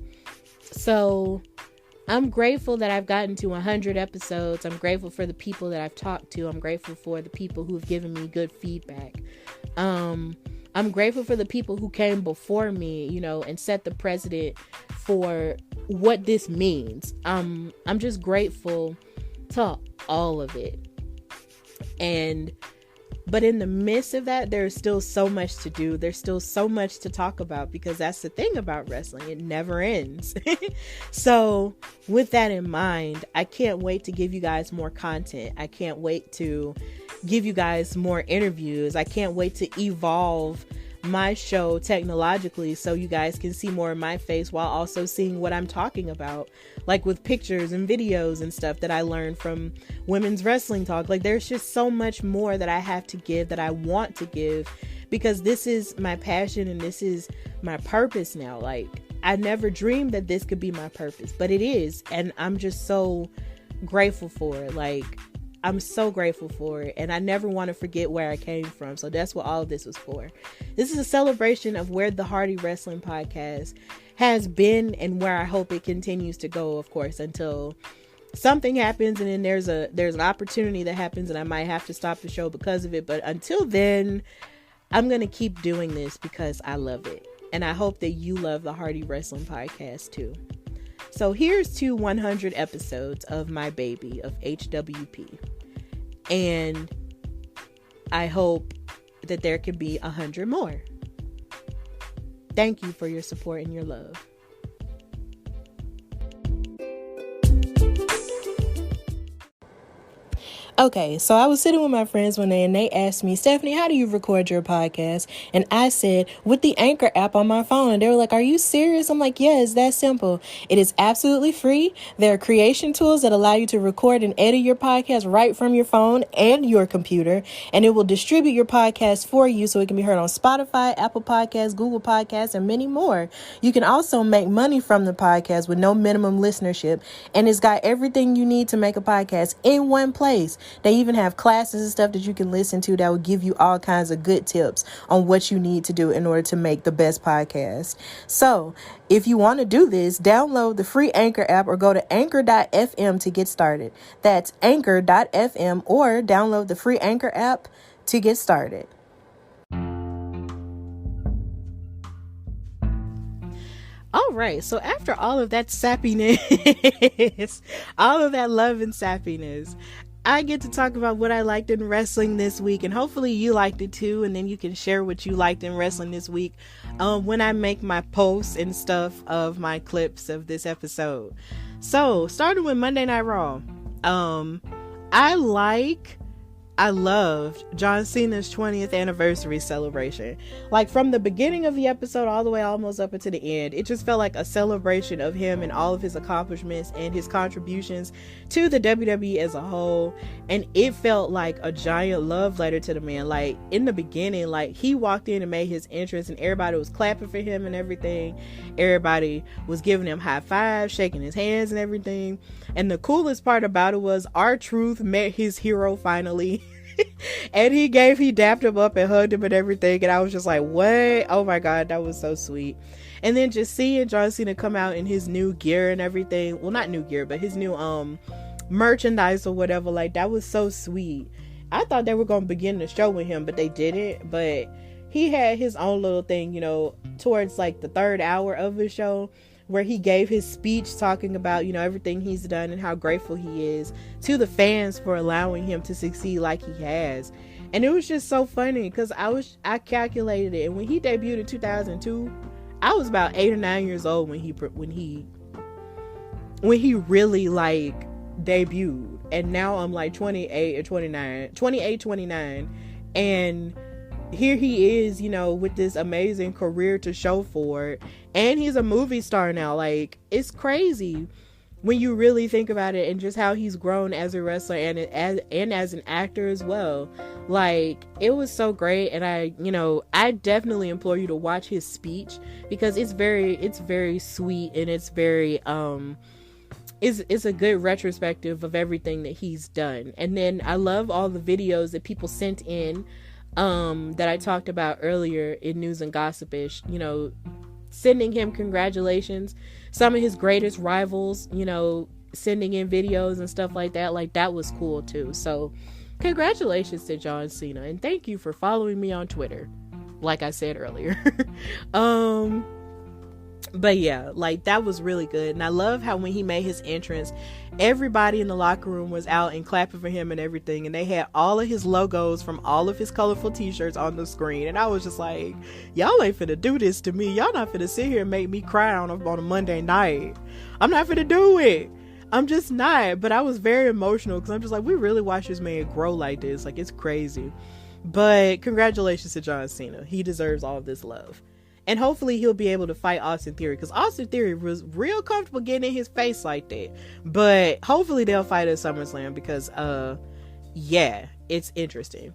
So I'm grateful that I've gotten to 100 episodes. I'm grateful for the people that I've talked to. I'm grateful for the people who've given me good feedback. I'm grateful for the people who came before me, you know, and set the precedent for what this means. I'm just grateful to all of it. But in the midst of that, there's still so much to do. There's still so much to talk about, because that's the thing about wrestling. It never ends. So with that in mind, I can't wait to give you guys more content. I can't wait to give you guys more interviews. I can't wait to evolve my show technologically so you guys can see more of my face while also seeing what I'm talking about, like with pictures and videos and stuff that I learned from Women's Wrestling Talk. Like, there's just so much more that I have to give, that I want to give, because this is my passion and this is my purpose now. Like, I never dreamed that this could be my purpose, but it is, and I'm just so grateful for it. Like, I'm so grateful for it, and I never want to forget where I came from. So that's what all of this was for. This is a celebration of where the Hardy Wrestling Podcast has been and where I hope it continues to go, of course, until something happens, and then there's an opportunity that happens and I might have to stop the show because of it. But until then, I'm going to keep doing this because I love it. And I hope that you love the Hardy Wrestling Podcast too. So here's to 100 episodes of my baby of HWP. And I hope that there can be 100 more. Thank you for your support and your love. Okay, so I was sitting with my friends one day and they asked me, Stephanie, how do you record your podcast? And I said, with the Anchor app on my phone. And they were like, are you serious? I'm like, yeah, it's that simple. It is absolutely free. There are creation tools that allow you to record and edit your podcast right from your phone and your computer. And it will distribute your podcast for you so it can be heard on Spotify, Apple Podcasts, Google Podcasts, and many more. You can also make money from the podcast with no minimum listenership. And it's got everything you need to make a podcast in one place. They even have classes and stuff that you can listen to that will give you all kinds of good tips on what you need to do in order to make the best podcast. So if you want to do this, download the free Anchor app or go to anchor.fm to get started. That's anchor.fm or download the free Anchor app to get started. All right, so after all of that sappiness, all of that love and sappiness, I get to talk about what I liked in wrestling this week, and hopefully you liked it too, and then you can share what you liked in wrestling this week when I make my posts and stuff of my clips of this episode. So, starting with Monday Night Raw, I loved John Cena's 20th anniversary celebration. Like from the beginning of the episode all the way almost up until the end, it just felt like a celebration of him and all of his accomplishments and his contributions to the WWE as a whole. And it felt like a giant love letter to the man. Like in the beginning, like he walked in and made his entrance and everybody was clapping for him and everything. Everybody was giving him high fives, shaking his hands and everything. And the coolest part about it was R-Truth met his hero finally. And he dapped him up and hugged him and everything, and I was just like, what? Oh my god, that was so sweet. And then just seeing John Cena come out in his new gear and everything, well, not new gear, but his new merchandise or whatever, like that was so sweet. I thought they were gonna begin the show with him, but they didn't. But he had his own little thing, you know, towards like the third hour of the show, where he gave his speech talking about, you know, everything he's done and how grateful he is to the fans for allowing him to succeed like he has. And it was just so funny because I calculated it, and when he debuted in 2002, I was about 8 or 9 years old when he really like debuted, and now I'm like 28, 29, and here he is, you know, with this amazing career to show for it, and he's a movie star now. Like, it's crazy when you really think about it, and just how he's grown as a wrestler and as an actor as well. Like, it was so great, and I definitely implore you to watch his speech, because it's very sweet, and it's very it's a good retrospective of everything that he's done. And then I love all the videos that people sent in that I talked about earlier in News and Gossipish, you know, sending him congratulations. Some of his greatest rivals, you know, sending in videos and stuff like that. Like, that was cool too. So congratulations to John Cena, and thank you for following me on Twitter, like I said earlier. But yeah, like, that was really good. And I love how when he made his entrance, everybody in the locker room was out and clapping for him and everything, and they had all of his logos from all of his colorful t-shirts on the screen. And I was just like, y'all ain't finna do this to me. Y'all not finna sit here and make me cry on a Monday night. I'm not finna do it. I'm just not. But I was very emotional, because I'm just like, we really watched this man grow like this. Like, it's crazy. But congratulations to John Cena. He deserves all of this love. And hopefully he'll be able to fight Austin Theory, because Austin Theory was real comfortable getting in his face like that. But hopefully they'll fight at SummerSlam, because yeah, it's interesting.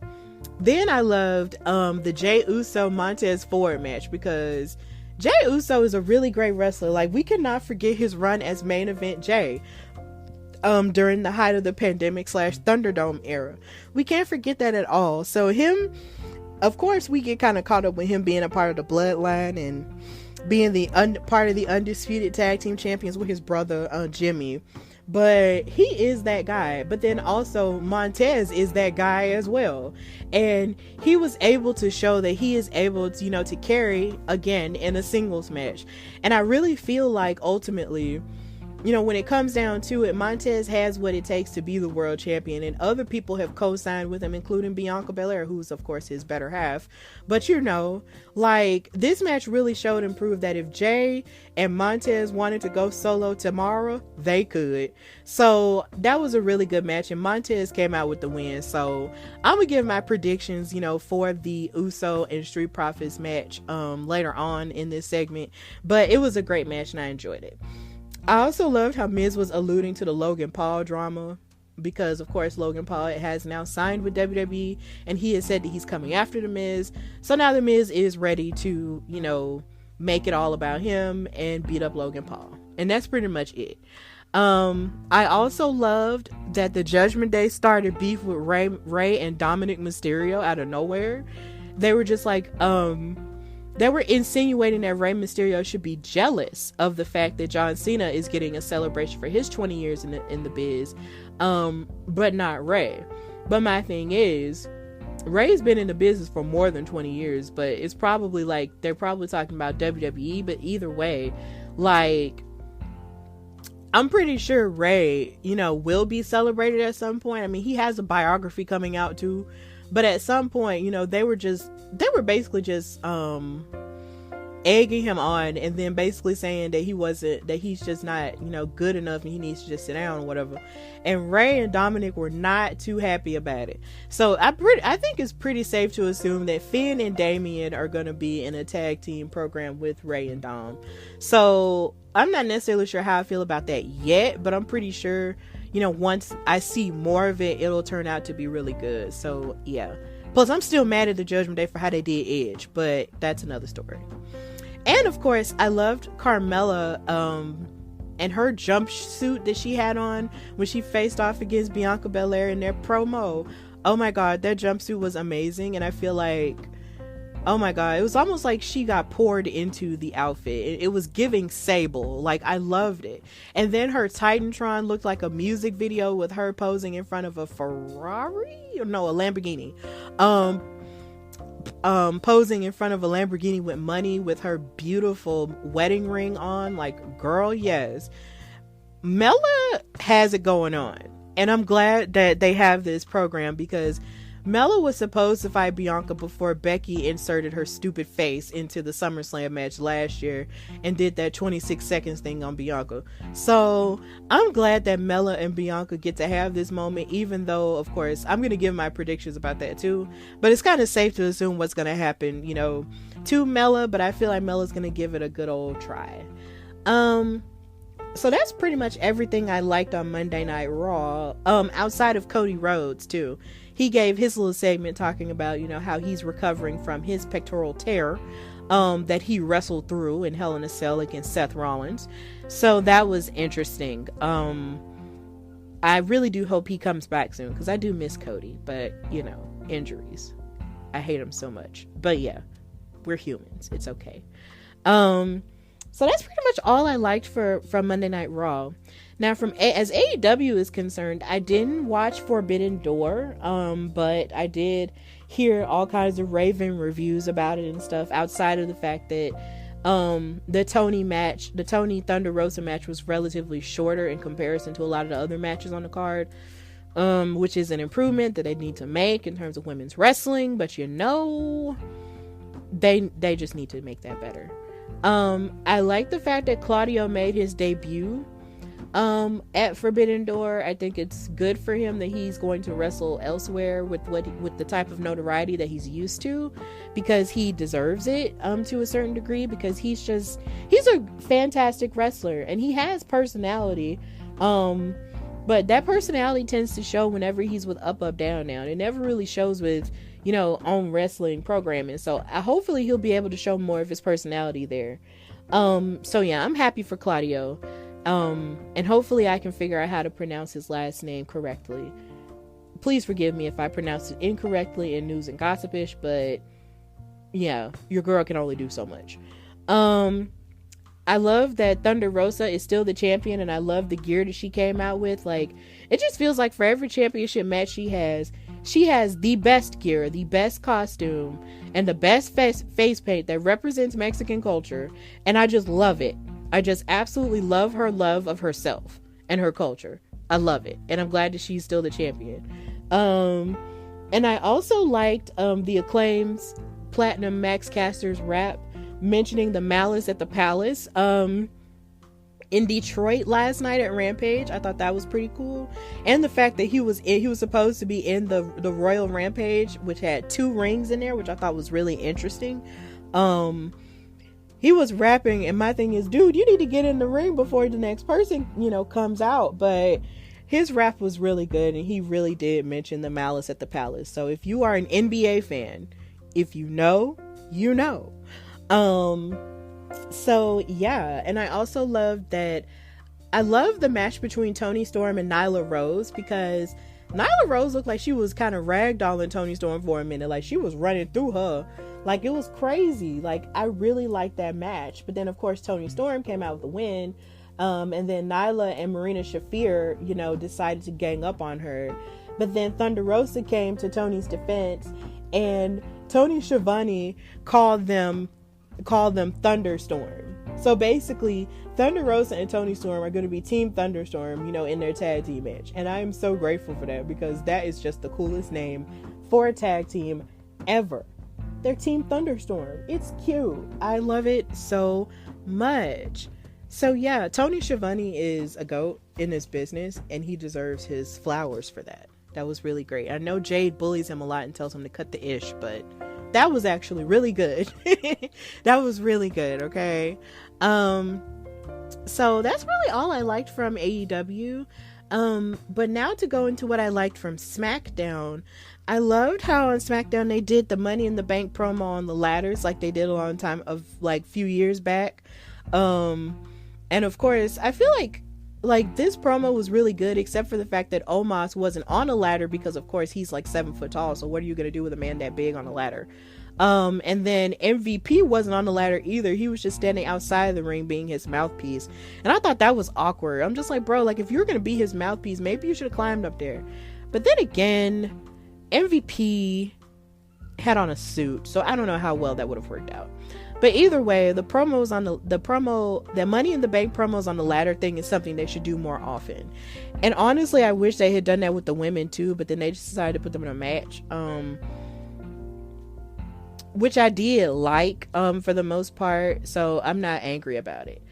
Then I loved the Jey Uso Montez Ford match, because Jey Uso is a really great wrestler. Like, we cannot forget his run as main event Jey during the height of the pandemic / Thunderdome era. We can't forget that at all. So him, of course, we get kind of caught up with him being a part of the Bloodline and being the part of the Undisputed Tag Team Champions with his brother Jimmy. But he is that guy. But then also Montez is that guy as well. And he was able to show that he is able to, you know, to carry again in a singles match. And I really feel like ultimately when it comes down to it, Montez has what it takes to be the world champion, and other people have co-signed with him, including Bianca Belair, who's of course his better half. But this match really showed and proved that if Jay and Montez wanted to go solo tomorrow, they could. So that was a really good match, and Montez came out with the win. So I'm gonna give my predictions, for the Uso and Street Profits match later on in this segment. But it was a great match and I enjoyed it. I also loved how Miz was alluding to the Logan Paul drama, because of course Logan Paul has now signed with WWE, and he has said that he's coming after the Miz. So now the Miz is ready to, make it all about him and beat up Logan Paul. And that's pretty much it. I also loved that the Judgment Day started beef with Rey and Dominic Mysterio out of nowhere. They were just like, they were insinuating that Rey Mysterio should be jealous of the fact that John Cena is getting a celebration for his 20 years in the biz, but not Rey. But my thing is, Rey's been in the business for more than 20 years, but it's probably they're probably talking about WWE. But either way, I'm pretty sure Rey, will be celebrated at some point. I mean, he has a biography coming out too. But at some point, they were basically just egging him on, and then basically saying that he's just not, good enough, and he needs to just sit down or whatever. And Rey and Dominic were not too happy about it. So I think it's pretty safe to assume that Finn and Damian are going to be in a tag team program with Rey and Dom. So I'm not necessarily sure how I feel about that yet, but I'm pretty sure, once I see more of it, it'll turn out to be really good. So yeah. Plus, I'm still mad at the Judgment Day for how they did Edge, but that's another story. And of course, I loved Carmella and her jumpsuit that she had on when she faced off against Bianca Belair in their promo. Oh my god, that jumpsuit was amazing, and I feel like, oh my god, it was almost like she got poured into the outfit. It was giving Sable. I loved it. And then her Titantron looked like a music video with her posing in front of a Ferrari? Or no, a Lamborghini. Posing in front of a Lamborghini with money with her beautiful wedding ring on. Girl, yes. Mella has it going on. And I'm glad that they have this program, because Mella was supposed to fight Bianca before Becky inserted her stupid face into the SummerSlam match last year and did that 26 seconds thing on Bianca. So I'm glad that Mella and Bianca get to have this moment, even though, of course, I'm going to give my predictions about that too. But it's kind of safe to assume what's going to happen, to Mella, but I feel like Mella's going to give it a good old try. So that's pretty much everything I liked on Monday Night Raw, outside of Cody Rhodes too. He gave his little segment talking about, how he's recovering from his pectoral tear that he wrestled through in Hell in a Cell against Seth Rollins. So that was interesting. I really do hope he comes back soon, because I do miss Cody, but, injuries. I hate him so much. But yeah, we're humans. It's okay. So that's pretty much all I liked from Monday Night Raw. Now, as AEW is concerned, I didn't watch Forbidden Door, but I did hear all kinds of raving reviews about it and stuff, outside of the fact that the Tony Thunder Rosa match was relatively shorter in comparison to a lot of the other matches on the card, which is an improvement that they need to make in terms of women's wrestling, but they just need to make that better. I like the fact that Claudio made his debut at Forbidden Door. I think it's good for him that he's going to wrestle elsewhere with the type of notoriety that he's used to, because he deserves it to a certain degree, because he's a fantastic wrestler and he has personality, but that personality tends to show whenever he's with Up Up Down Down. It never really shows with on wrestling programming. So hopefully he'll be able to show more of his personality there. So yeah, I'm happy for Claudio. And hopefully I can figure out how to pronounce his last name correctly. Please forgive me if I pronounce it incorrectly in News and Gossipish, but yeah, your girl can only do so much. I love that Thunder Rosa is still the champion, and I love the gear that she came out with. It just feels like for every championship match she has the best gear, the best costume, and the best face paint that represents Mexican culture, and I just love it. I just absolutely love her love of herself and her culture. I love it. And I'm glad that she's still the champion. And I also liked the Acclaim's Platinum Max Caster's rap mentioning the Malice at the Palace in Detroit last night at Rampage. I thought that was pretty cool. And the fact that he was supposed to be in the Royal Rampage, which had 2 rings in there, which I thought was really interesting. He was rapping, and my thing is, dude, you need to get in the ring before the next person, comes out. But his rap was really good, and he really did mention the Malice at the Palace. So if you are an NBA fan, if you know, you know. So yeah, and I also love the match between Toni Storm and Nyla Rose, because Nyla Rose looked like she was kind of ragdolling Toni Storm for a minute. Like, she was running through her. Like, it was crazy. Like, I really liked that match. But then, of course, Toni Storm came out with the win. And then Nyla and Marina Shafir, decided to gang up on her. But then Thunder Rosa came to Toni's defense, and Tony Schiavone called them Thunderstorm. So basically, Thunder Rosa and Toni Storm are going to be Team Thunderstorm, in their tag team match. And I am so grateful for that, because that is just the coolest name for a tag team ever. They're Team Thunderstorm. It's cute. I love it so much. So yeah, Tony Schiavone is a GOAT in this business, and he deserves his flowers for that. That was really great. I know Jade bullies him a lot and tells him to cut the ish, but that was actually really good. That was really good, okay? So that's really all I liked from AEW. But now to go into what I liked from SmackDown. I loved how on SmackDown they did the Money in the Bank promo on the ladders, like they did a long time of, like, few years back. And of course, I feel like this promo was really good, except for the fact that Omos wasn't on a ladder, because of course he's like 7 foot tall. So what are you going to do with a man that big on a ladder? And then MVP wasn't on the ladder either. He was just standing outside the ring being his mouthpiece. And I thought that was awkward. I'm just like, bro, like, if you're going to be his mouthpiece, maybe you should have climbed up there. But then again, MVP had on a suit, so I don't know how well that would have worked out. But either way, the Money in the Bank promos on the ladder thing is something they should do more often. And honestly, I wish they had done that with the women too, but then they just decided to put them in a match. Which I did like, for the most part, so I'm not angry about it.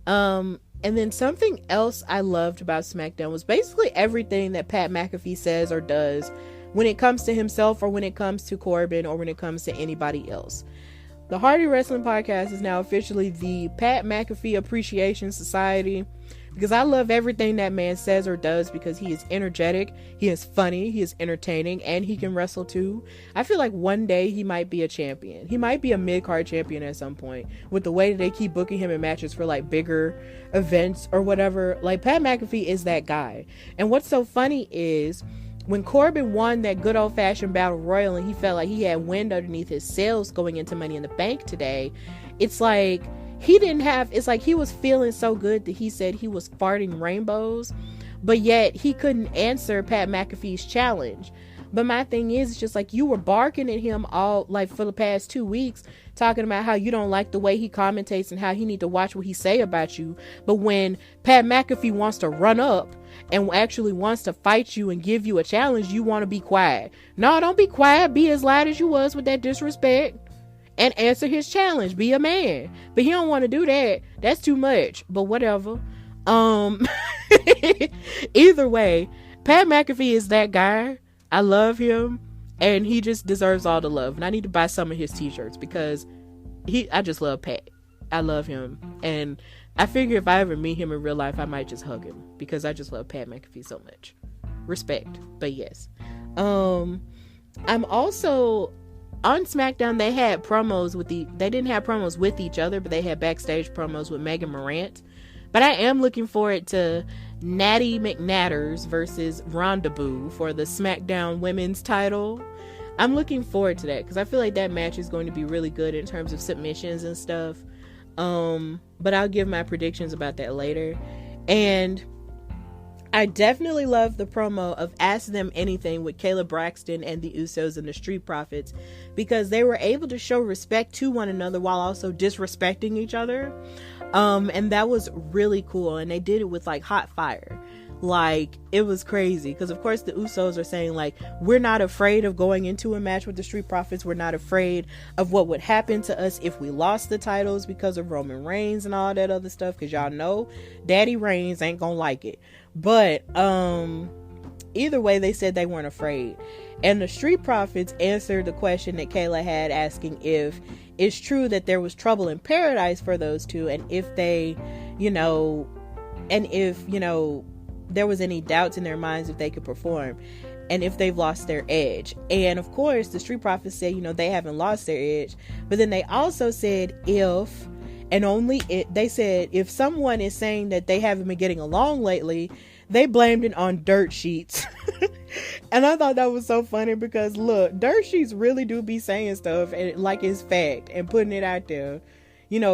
And then something else I loved about SmackDown was basically everything that Pat McAfee says or does when it comes to himself, or when it comes to Corbin, or when it comes to anybody else. The Hardy Wrestling Podcast is now officially the Pat McAfee Appreciation Society, because I love everything that man says or does, because he is energetic, he is funny, he is entertaining, and he can wrestle too. I feel like one day he might be a champion. He might be a mid-card champion at some point, with the way that they keep booking him in matches for like bigger events or whatever. Like, Pat McAfee is that guy. And what's so funny is, when Corbin won that good old-fashioned battle royal and he felt like he had wind underneath his sails going into Money in the Bank today, it's like it's like he was feeling so good that he said he was farting rainbows, but yet he couldn't answer Pat McAfee's challenge. But my thing is, it's just like, you were barking at him all, like, for the past 2 weeks, talking about how you don't like the way he commentates and how he need to watch what he say about you. But when Pat McAfee wants to run up and actually wants to fight you and give you a challenge, you want to be quiet. No, don't be quiet. Be as loud as you was with that disrespect and answer his challenge. Be a man. But he don't want to do that. That's too much. But whatever. Either way, Pat McAfee is that guy. I love him, and he just deserves all the love. And I need to buy some of his t-shirts, because I just love Pat. I love him, and I figure if I ever meet him in real life, I might just hug him, because I just love Pat McAfee so much. Respect, but yes. I'm also on SmackDown. They had promos they didn't have promos with each other, but they had backstage promos with Megan Morant. But I am looking forward to Natty McNatters versus Rendezvous for the SmackDown Women's title. I'm looking forward to that, because I feel like that match is going to be really good in terms of submissions and stuff. But I'll give my predictions about that later. And I definitely love the promo of Ask Them Anything with Kayla Braxton and the Usos and the Street Profits, because they were able to show respect to one another while also disrespecting each other. And that was really cool. And they did it with like hot fire. Like, it was crazy. Because, of course, the Usos are saying, like, we're not afraid of going into a match with the Street Profits. We're not afraid of what would happen to us if we lost the titles because of Roman Reigns and all that other stuff. Because y'all know Daddy Reigns ain't gonna like it. But, either way, they said they weren't afraid. And the Street Profits answered the question that Kayla had, asking if it's true that there was trouble in paradise for those two, and if they, there was any doubts in their minds if they could perform, and if they've lost their edge. And of course, the Street Profits said, they haven't lost their edge. But then they also said if, and only if, they said if someone is saying that they haven't been getting along lately, they blamed it on dirt sheets. And I thought that was so funny because, look, dirt sheets really do be saying stuff and like it's fact and putting it out there,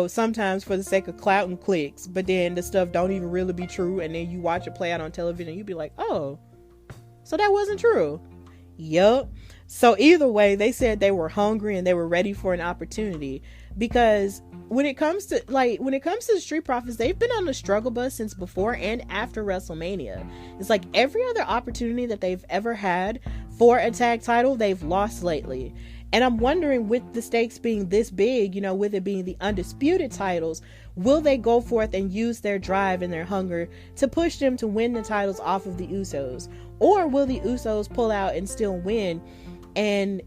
sometimes for the sake of clout and clicks, but then the stuff don't even really be true. And then you watch it play out on television, you be like, oh, so that wasn't true. Yup. So either way, they said they were hungry and they were ready for an opportunity, because when it comes to the Street Profits, they've been on the struggle bus since before and after WrestleMania. It's like every other opportunity that they've ever had for a tag title, they've lost lately. And I'm wondering, with the stakes being this big, with it being the undisputed titles, will they go forth and use their drive and their hunger to push them to win the titles off of the Usos? Or will the Usos pull out and still win? And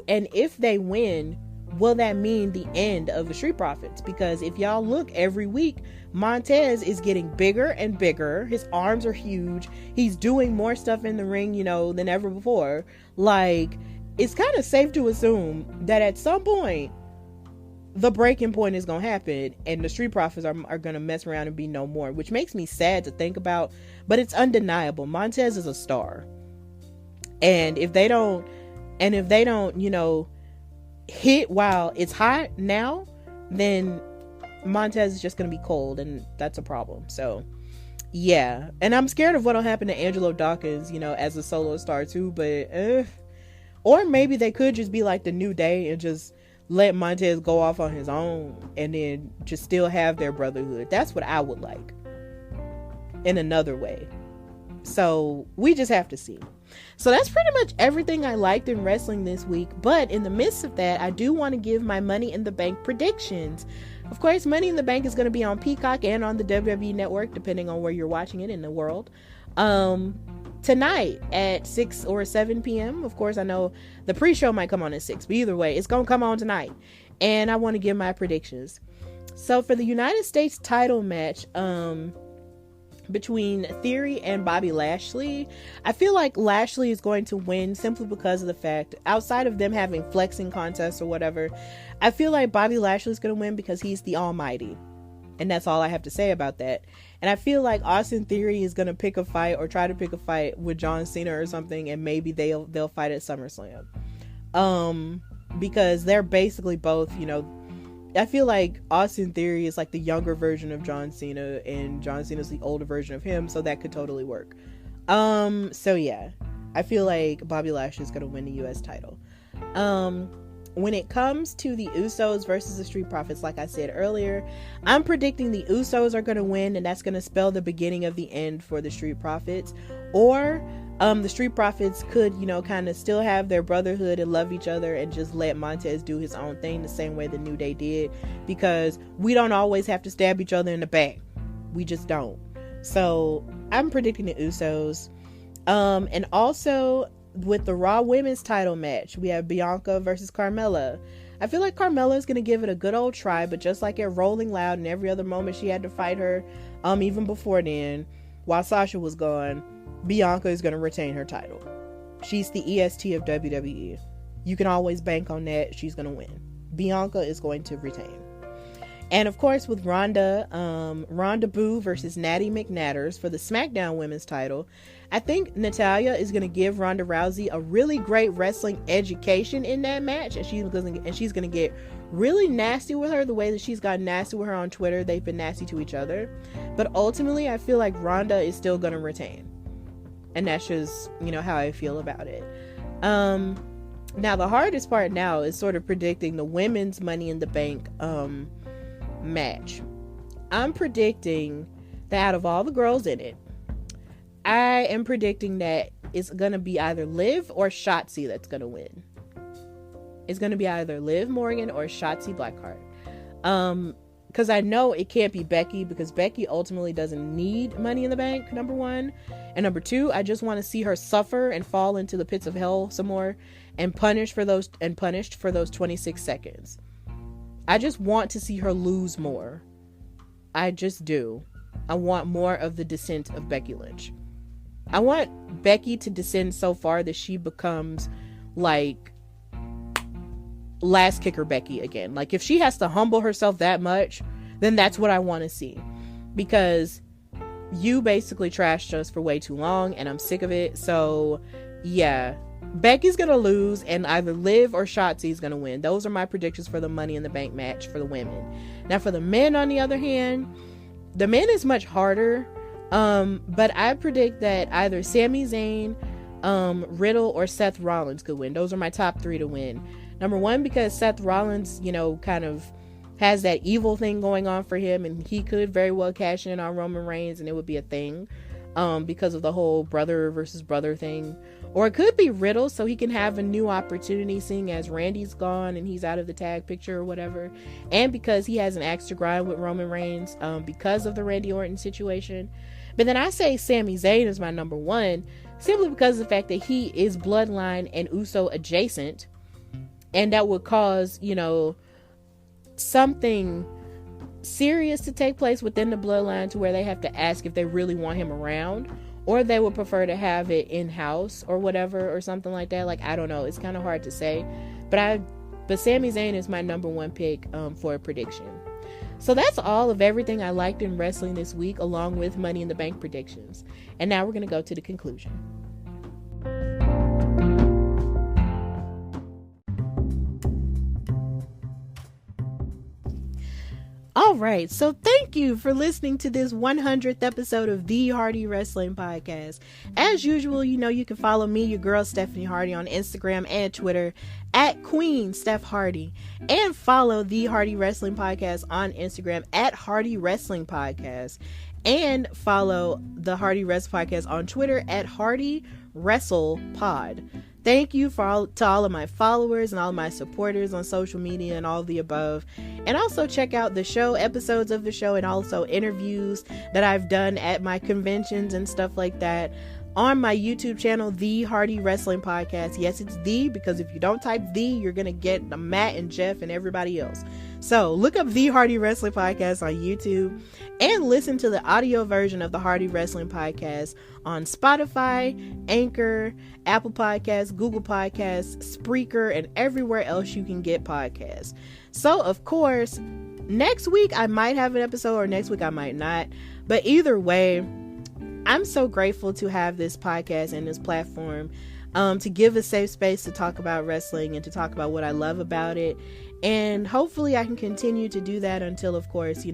if they win, will that mean the end of the Street Profits? Because if y'all look every week, Montez is getting bigger and bigger. His arms are huge. He's doing more stuff in the ring, than ever before. Like, it's kind of safe to assume that at some point, the breaking point is going to happen and the Street Profits are going to mess around and be no more, which makes me sad to think about, but it's undeniable. Montez is a star. And if they don't, hit while it's hot now, then Montez is just going to be cold, and that's a problem. So yeah, and I'm scared of what'll happen to Angelo Dawkins, as a solo star too, but or maybe they could just be like the New Day and just let Montez go off on his own and then just still have their brotherhood. That's what I would like in another way. So we just have to see. So that's pretty much everything I liked in wrestling this week. But in the midst of that, I do want to give my Money in the Bank predictions. Of course, Money in the Bank is going to be on Peacock and on the WWE Network, depending on where you're watching it in the world. Tonight at 6 or 7 p.m. Of course, I know the pre-show might come on at 6, but either way, it's going to come on tonight. And I want to give my predictions. So for the United States title match, between Theory and Bobby Lashley, I feel like Lashley is going to win simply because of the fact, outside of them having flexing contests or whatever, I feel like Bobby Lashley is going to win because he's the almighty. And that's all I have to say about that. And I feel like Austin Theory is going to pick a fight or try to pick a fight with John Cena or something, and maybe they'll fight at SummerSlam. Because they're basically both, I feel like Austin Theory is like the younger version of John Cena, and John Cena's the older version of him, so that could totally work. So yeah, I feel like Bobby Lashley is going to win the US title. When it comes to the Usos versus the Street Profits, like I said earlier, I'm predicting the Usos are going to win, and that's going to spell the beginning of the end for the Street Profits. Or the Street Profits could, kind of still have their brotherhood and love each other and just let Montez do his own thing the same way the New Day did, because we don't always have to stab each other in the back. We just don't. So I'm predicting the Usos. And also with the Raw Women's title match, we have Bianca versus Carmella. I feel like Carmella is going to give it a good old try, but just like at Rolling Loud and every other moment she had to fight her, even before then, while Sasha was gone, Bianca is going to retain her title. She's the EST of WWE. You can always bank on that. She's going to win. Bianca is going to retain. And of course, with Ronda Boo versus Natty McNatters for the SmackDown Women's title, I think Natalya is going to give Ronda Rousey a really great wrestling education in that match, and she's going to get really nasty with her the way that she's gotten nasty with her on Twitter. They've been nasty to each other. But ultimately, I feel like Ronda is still going to retain. And that's just, how I feel about it. Now, the hardest part now is sort of predicting the women's Money in the Bank match. I'm predicting that out of all the girls in it, I am predicting that it's going to be either Liv or Shotzi that's going to win. It's going to be either Liv Morgan or Shotzi Blackheart. Because I know it can't be Becky, because Becky ultimately doesn't need Money in the Bank, number one. And number two, I just want to see her suffer and fall into the pits of hell some more and punished for those 26 seconds. I just want to see her lose more. I just do. I want more of the descent of Becky Lynch. I want Becky to descend so far that she becomes like last kicker Becky again. Like, if she has to humble herself that much, then that's what I want to see. Because you basically trashed us for way too long and I'm sick of it. So yeah, Becky's gonna lose and either Liv or Shotzi's gonna win. Those are my predictions for the Money in the Bank match for the women. Now for the men, on the other hand, the men is much harder. But I predict that either Sami Zayn, Riddle, or Seth Rollins could win. Those are my top three to win. Number one, because Seth Rollins, kind of has that evil thing going on for him, and he could very well cash in on Roman Reigns, and it would be a thing, because of the whole brother versus brother thing. Or it could be Riddle, so he can have a new opportunity, seeing as Randy's gone and he's out of the tag picture or whatever. And because he has an axe to grind with Roman Reigns, because of the Randy Orton situation. But then I say Sami Zayn is my number one, simply because of the fact that he is bloodline and Uso adjacent. And that would cause, something serious to take place within the bloodline to where they have to ask if they really want him around. Or they would prefer to have it in-house or whatever, or something like that. Like, I don't know. It's kind of hard to say. But Sami Zayn is my number one pick for a prediction. So that's all of everything I liked in wrestling this week, along with Money in the Bank predictions. And now we're going to go to the conclusion. All right, so thank you for listening to this 100th episode of the Hardy Wrestling Podcast. As usual, you can follow me, your girl Stephanie Hardy, on Instagram and Twitter at Queen Steph Hardy, and follow the Hardy Wrestling Podcast on Instagram at Hardy Wrestling Podcast, and follow the Hardy Wrestling Podcast on Twitter at Hardy Wrestle Pod. Thank you to all of my followers and all of my supporters on social media and all of the above. And also check out the show, episodes of the show, and also interviews that I've done at my conventions and stuff like that on my YouTube channel, The Hardy Wrestling Podcast. Yes, it's the, because if you don't type the, you're going to get Matt and Jeff and everybody else. So look up The Hardy Wrestling Podcast on YouTube and listen to the audio version of the Hardy Wrestling Podcast on Spotify, Anchor, Apple Podcasts, Google Podcasts, Spreaker, and everywhere else you can get podcasts. So, of course, next week I might have an episode, or next week I might not. But either way, I'm so grateful to have this podcast and this platform to give a safe space to talk about wrestling and to talk about what I love about it. And hopefully I can continue to do that until, of course,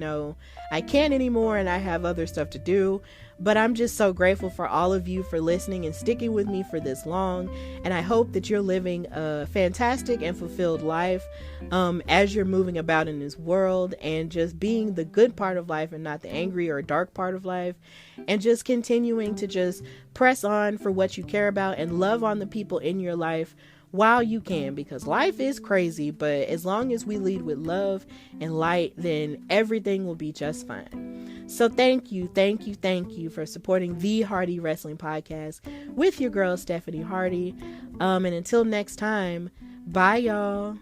I can't anymore and I have other stuff to do. But I'm just so grateful for all of you for listening and sticking with me for this long. And I hope that you're living a fantastic and fulfilled life as you're moving about in this world, and just being the good part of life and not the angry or dark part of life, and just continuing to just press on for what you care about and love on the people in your life while you can, because life is crazy, but as long as we lead with love and light, then everything will be just fine. So thank you for supporting the Hardy Wrestling Podcast with your girl Stephanie Hardy. And until next time, bye y'all.